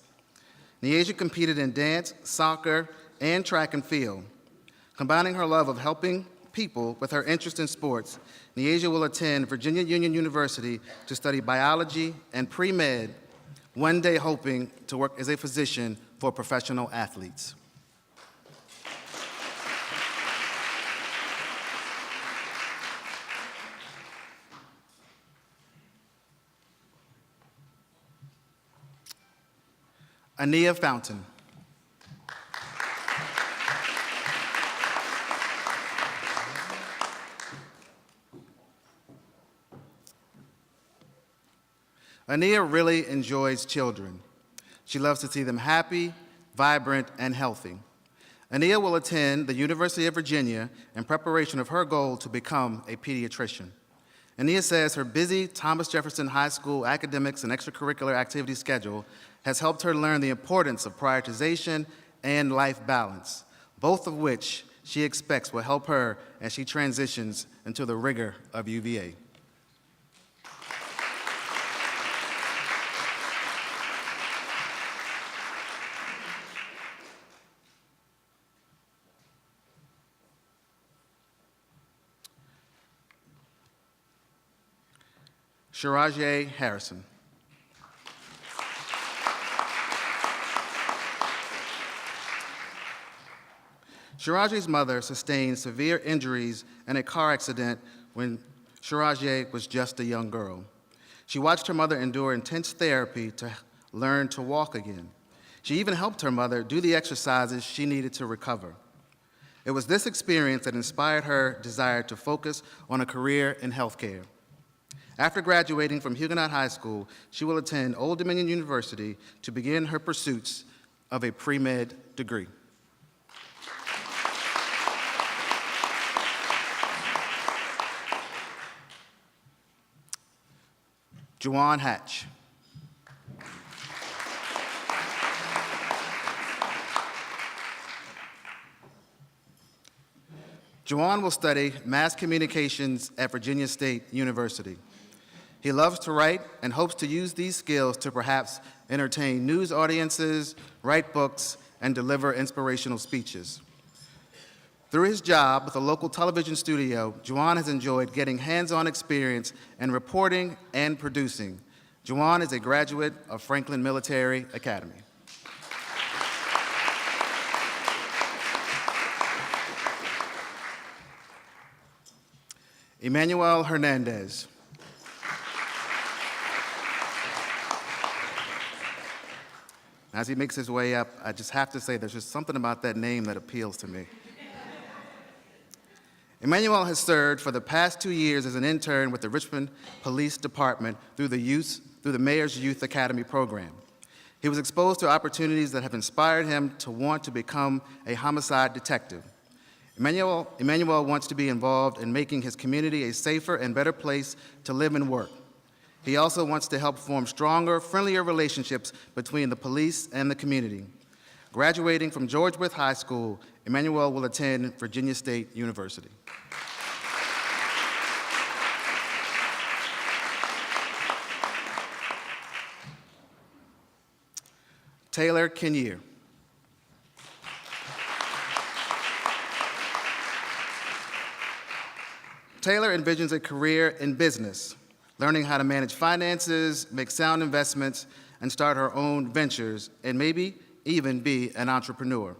Neasia competed in dance, soccer, and track and field. Combining her love of helping people with her interest in sports, Neasia will attend Virginia Union University to study biology and pre-med, one day hoping to work as a physician for professional athletes. Ania Fountain. Ania really enjoys children. She loves to see them happy, vibrant, and healthy. Ania will attend the University of Virginia in preparation of her goal to become a pediatrician. Ania says her busy Thomas Jefferson High School academics and extracurricular activity schedule has helped her learn the importance of prioritization and life balance, both of which she expects will help her as she transitions into the rigor of UVA. Shiraje Harrison. Shiraje's mother sustained severe injuries in a car accident when Shiraje was just a young girl. She watched her mother endure intense therapy to learn to walk again. She even helped her mother do the exercises she needed to recover. It was this experience that inspired her desire to focus on a career in healthcare. After graduating from Huguenot High School, she will attend Old Dominion University to begin her pursuits of a pre-med degree. Juwan Hatch. Juwan will study mass communications at Virginia State University. He loves to write and hopes to use these skills to perhaps entertain news audiences, write books, and deliver inspirational speeches. Through his job with a local television studio, Juwan has enjoyed getting hands-on experience in reporting and producing. Juwan is a graduate of Franklin Military Academy. Emmanuel Hernandez. As he makes his way up, I just have to say there's just something about that name that appeals to me. Emmanuel has served for the past 2 years as an intern with the Richmond Police Department through the Mayor's Youth Academy program. He was exposed to opportunities that have inspired him to want to become a homicide detective. Emmanuel wants to be involved in making his community a safer and better place to live and work. He also wants to help form stronger, friendlier relationships between the police and the community. Graduating from George Wythe High School, Emmanuel will attend Virginia State University. Taylor Kinnear. Taylor envisions a career in business, learning how to manage finances, make sound investments, and start her own ventures, and maybe even be an entrepreneur.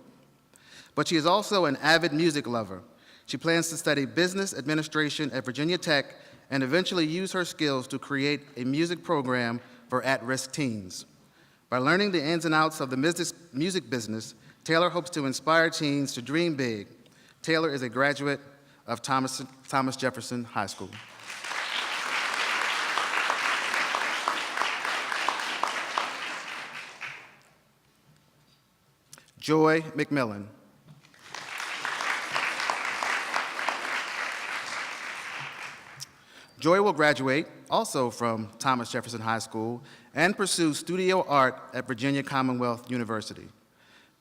But she is also an avid music lover. She plans to study business administration at Virginia Tech and eventually use her skills to create a music program for at-risk teens. By learning the ins and outs of the music business, Taylor hopes to inspire teens to dream big. Taylor is a graduate of Thomas Jefferson High School. Joy McMillan. Joy will graduate also from Thomas Jefferson High School and pursue studio art at Virginia Commonwealth University.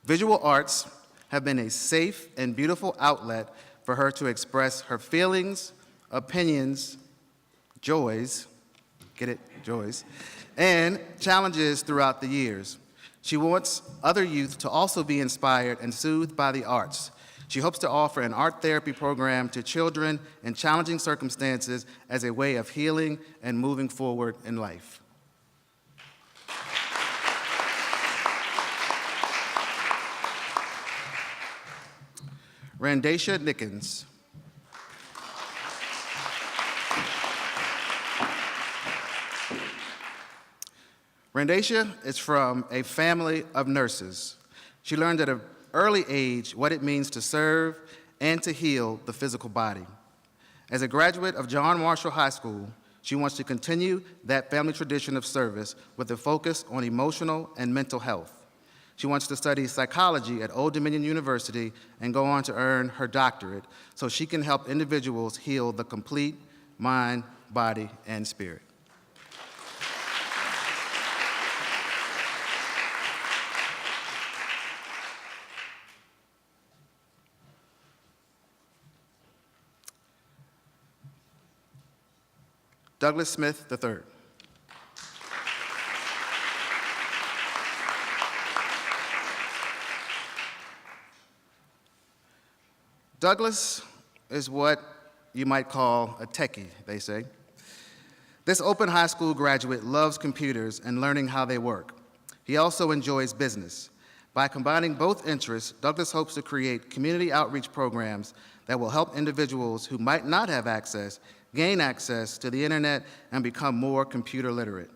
Visual arts have been a safe and beautiful outlet for her to express her feelings, opinions, joys, get it, joys, and challenges throughout the years. She wants other youth to also be inspired and soothed by the arts. She hopes to offer an art therapy program to children in challenging circumstances as a way of healing and moving forward in life. Randacia Nickens. Randacia is from a family of nurses. She learned at an early age what it means to serve and to heal the physical body. As a graduate of John Marshall High School, she wants to continue that family tradition of service with a focus on emotional and mental health. She wants to study psychology at Old Dominion University and go on to earn her doctorate so she can help individuals heal the complete mind, body, and spirit. Douglas Smith III. Douglas is what you might call a techie, they say. This open high school graduate loves computers and learning how they work. He also enjoys business. By combining both interests, Douglas hopes to create community outreach programs that will help individuals who might not have access gain access to the internet and become more computer literate.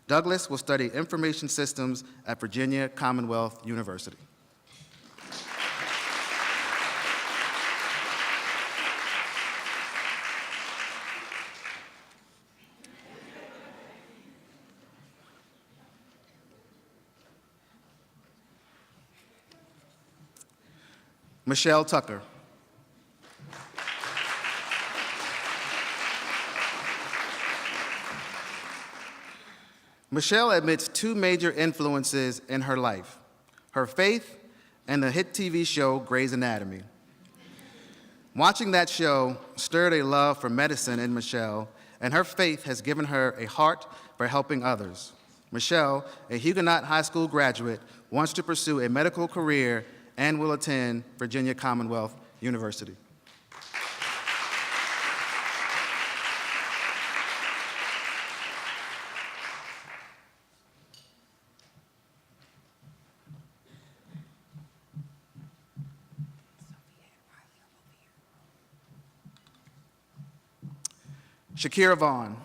Douglas will study information systems at Virginia Commonwealth University. Michelle Tucker. Michelle admits two major influences in her life, her faith and the hit TV show Grey's Anatomy. Watching that show stirred a love for medicine in Michelle, and her faith has given her a heart for helping others. Michelle, a Huguenot High School graduate, wants to pursue a medical career and will attend Virginia Commonwealth University. Shakira Vaughn.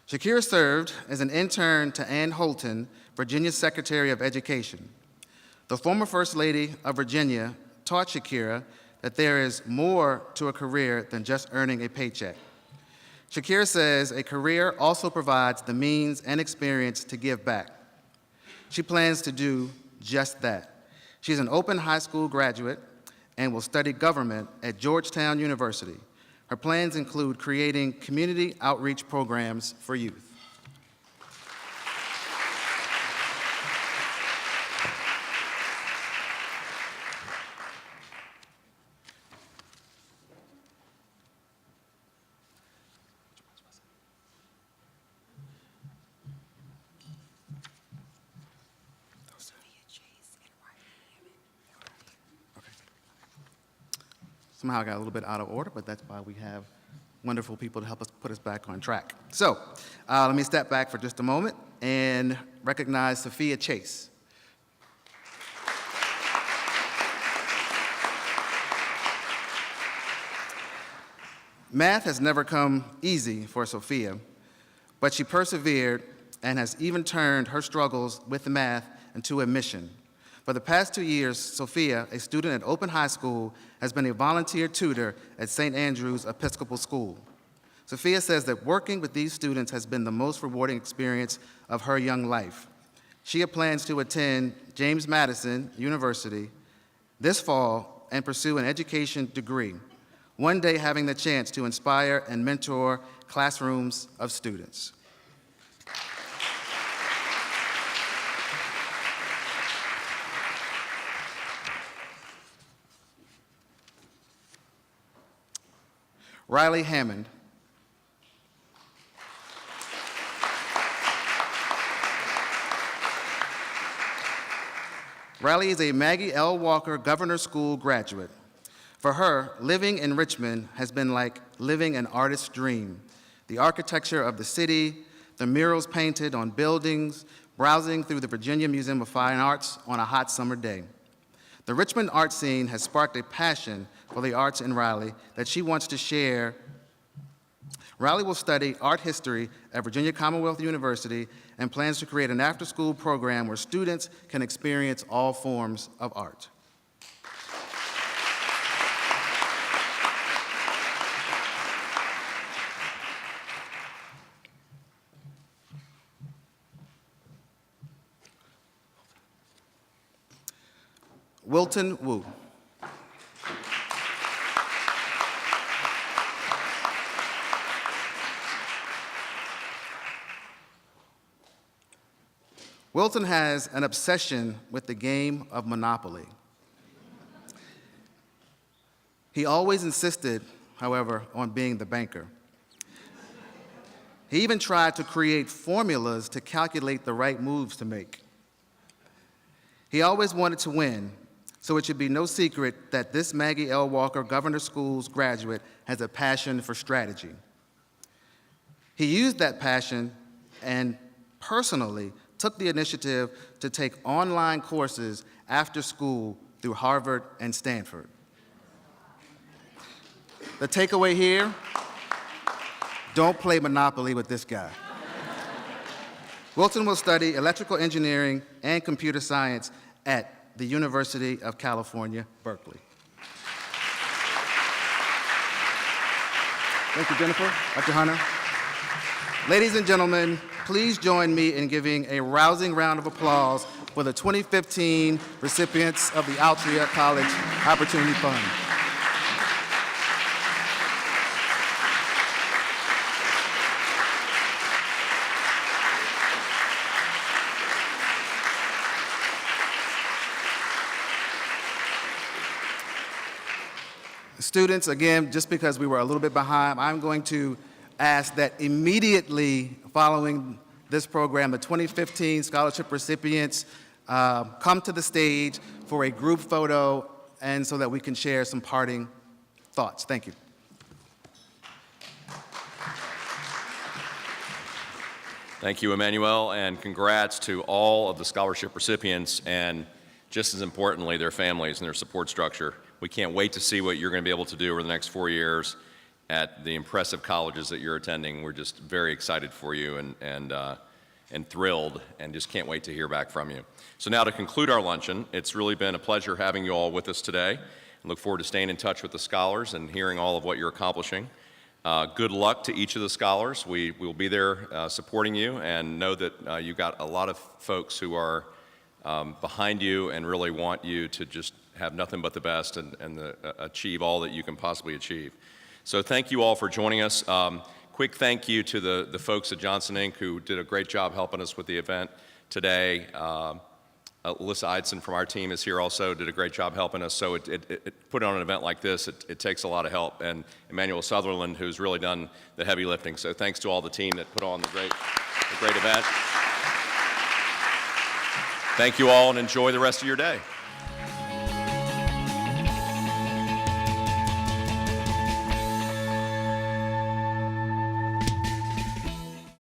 Shakira served as an intern to Ann Holton, Virginia's Secretary of Education. The former First Lady of Virginia taught Shakira that there is more to a career than just earning a paycheck. Shakira says a career also provides the means and experience to give back. She plans to do just that. She's an open high school graduate and will study government at Georgetown University. Her plans include creating community outreach programs for youth. Somehow I got a little bit out of order, but that's why we have wonderful people to help us put us back on track. So let me step back for just a moment and recognize Sophia Chase. Math has never come easy for Sophia, but she persevered and has even turned her struggles with math into a mission. For the past 2 years, Sophia, a student at Open High School, has been a volunteer tutor at St. Andrew's Episcopal School. Sophia says that working with these students has been the most rewarding experience of her young life. She plans to attend James Madison University this fall and pursue an education degree, one day having the chance to inspire and mentor classrooms of students. Riley Hammond. Riley is a Maggie L. Walker Governor School graduate. For her, living in Richmond has been like living an artist's dream. The architecture of the city, the murals painted on buildings, browsing through the Virginia Museum of Fine Arts on a hot summer day. The Richmond art scene has sparked a passion for the arts in Riley that she wants to share. Riley will study art history at Virginia Commonwealth University and plans to create an after-school program where students can experience all forms of art. Wilton Wu. Wilton has an obsession with the game of Monopoly. He always insisted, however, on being the banker. He even tried to create formulas to calculate the right moves to make. He always wanted to win, so it should be no secret that this Maggie L. Walker Governor School's graduate has a passion for strategy. He used that passion and personally took the initiative to take online courses after school through Harvard and Stanford. The takeaway here, don't play Monopoly with this guy. Wilton will study electrical engineering and computer science at the University of California, Berkeley. Thank you, Jennifer. Dr. Hunter. Ladies and gentlemen, please join me in giving a rousing round of applause for the 2015 recipients of the Altria College Opportunity Fund. Students, again, just because we were a little bit behind, I'm going to ask that immediately following this program, the 2015 scholarship recipients come to the stage for a group photo and so that we can share some parting thoughts. Thank you.
Thank you, Emmanuel, and congrats to all of the scholarship recipients and, just as importantly, their families and their support structure. We can't wait to see what you're going to be able to do over the next 4 years at the impressive colleges that you're attending. We're just very excited for you and thrilled, and just can't wait to hear back from you. So now to conclude our luncheon, it's really been a pleasure having you all with us today. I look forward to staying in touch with the scholars and hearing all of what you're accomplishing. Good luck to each of the scholars. We will be there supporting you, and know that you've got a lot of folks who are behind you and really want you to just have nothing but the best and achieve all that you can possibly achieve. So thank you all for joining us. Quick thank you to the folks at Johnson Inc. who did a great job helping us with the event today. Alyssa Eidson from our team is here also, did a great job helping us. So putting on an event like this, it takes a lot of help. And Emmanuel Sutherland, who's really done the heavy lifting. So thanks to all the team that put on the great event. Thank you all, and enjoy the rest of your day.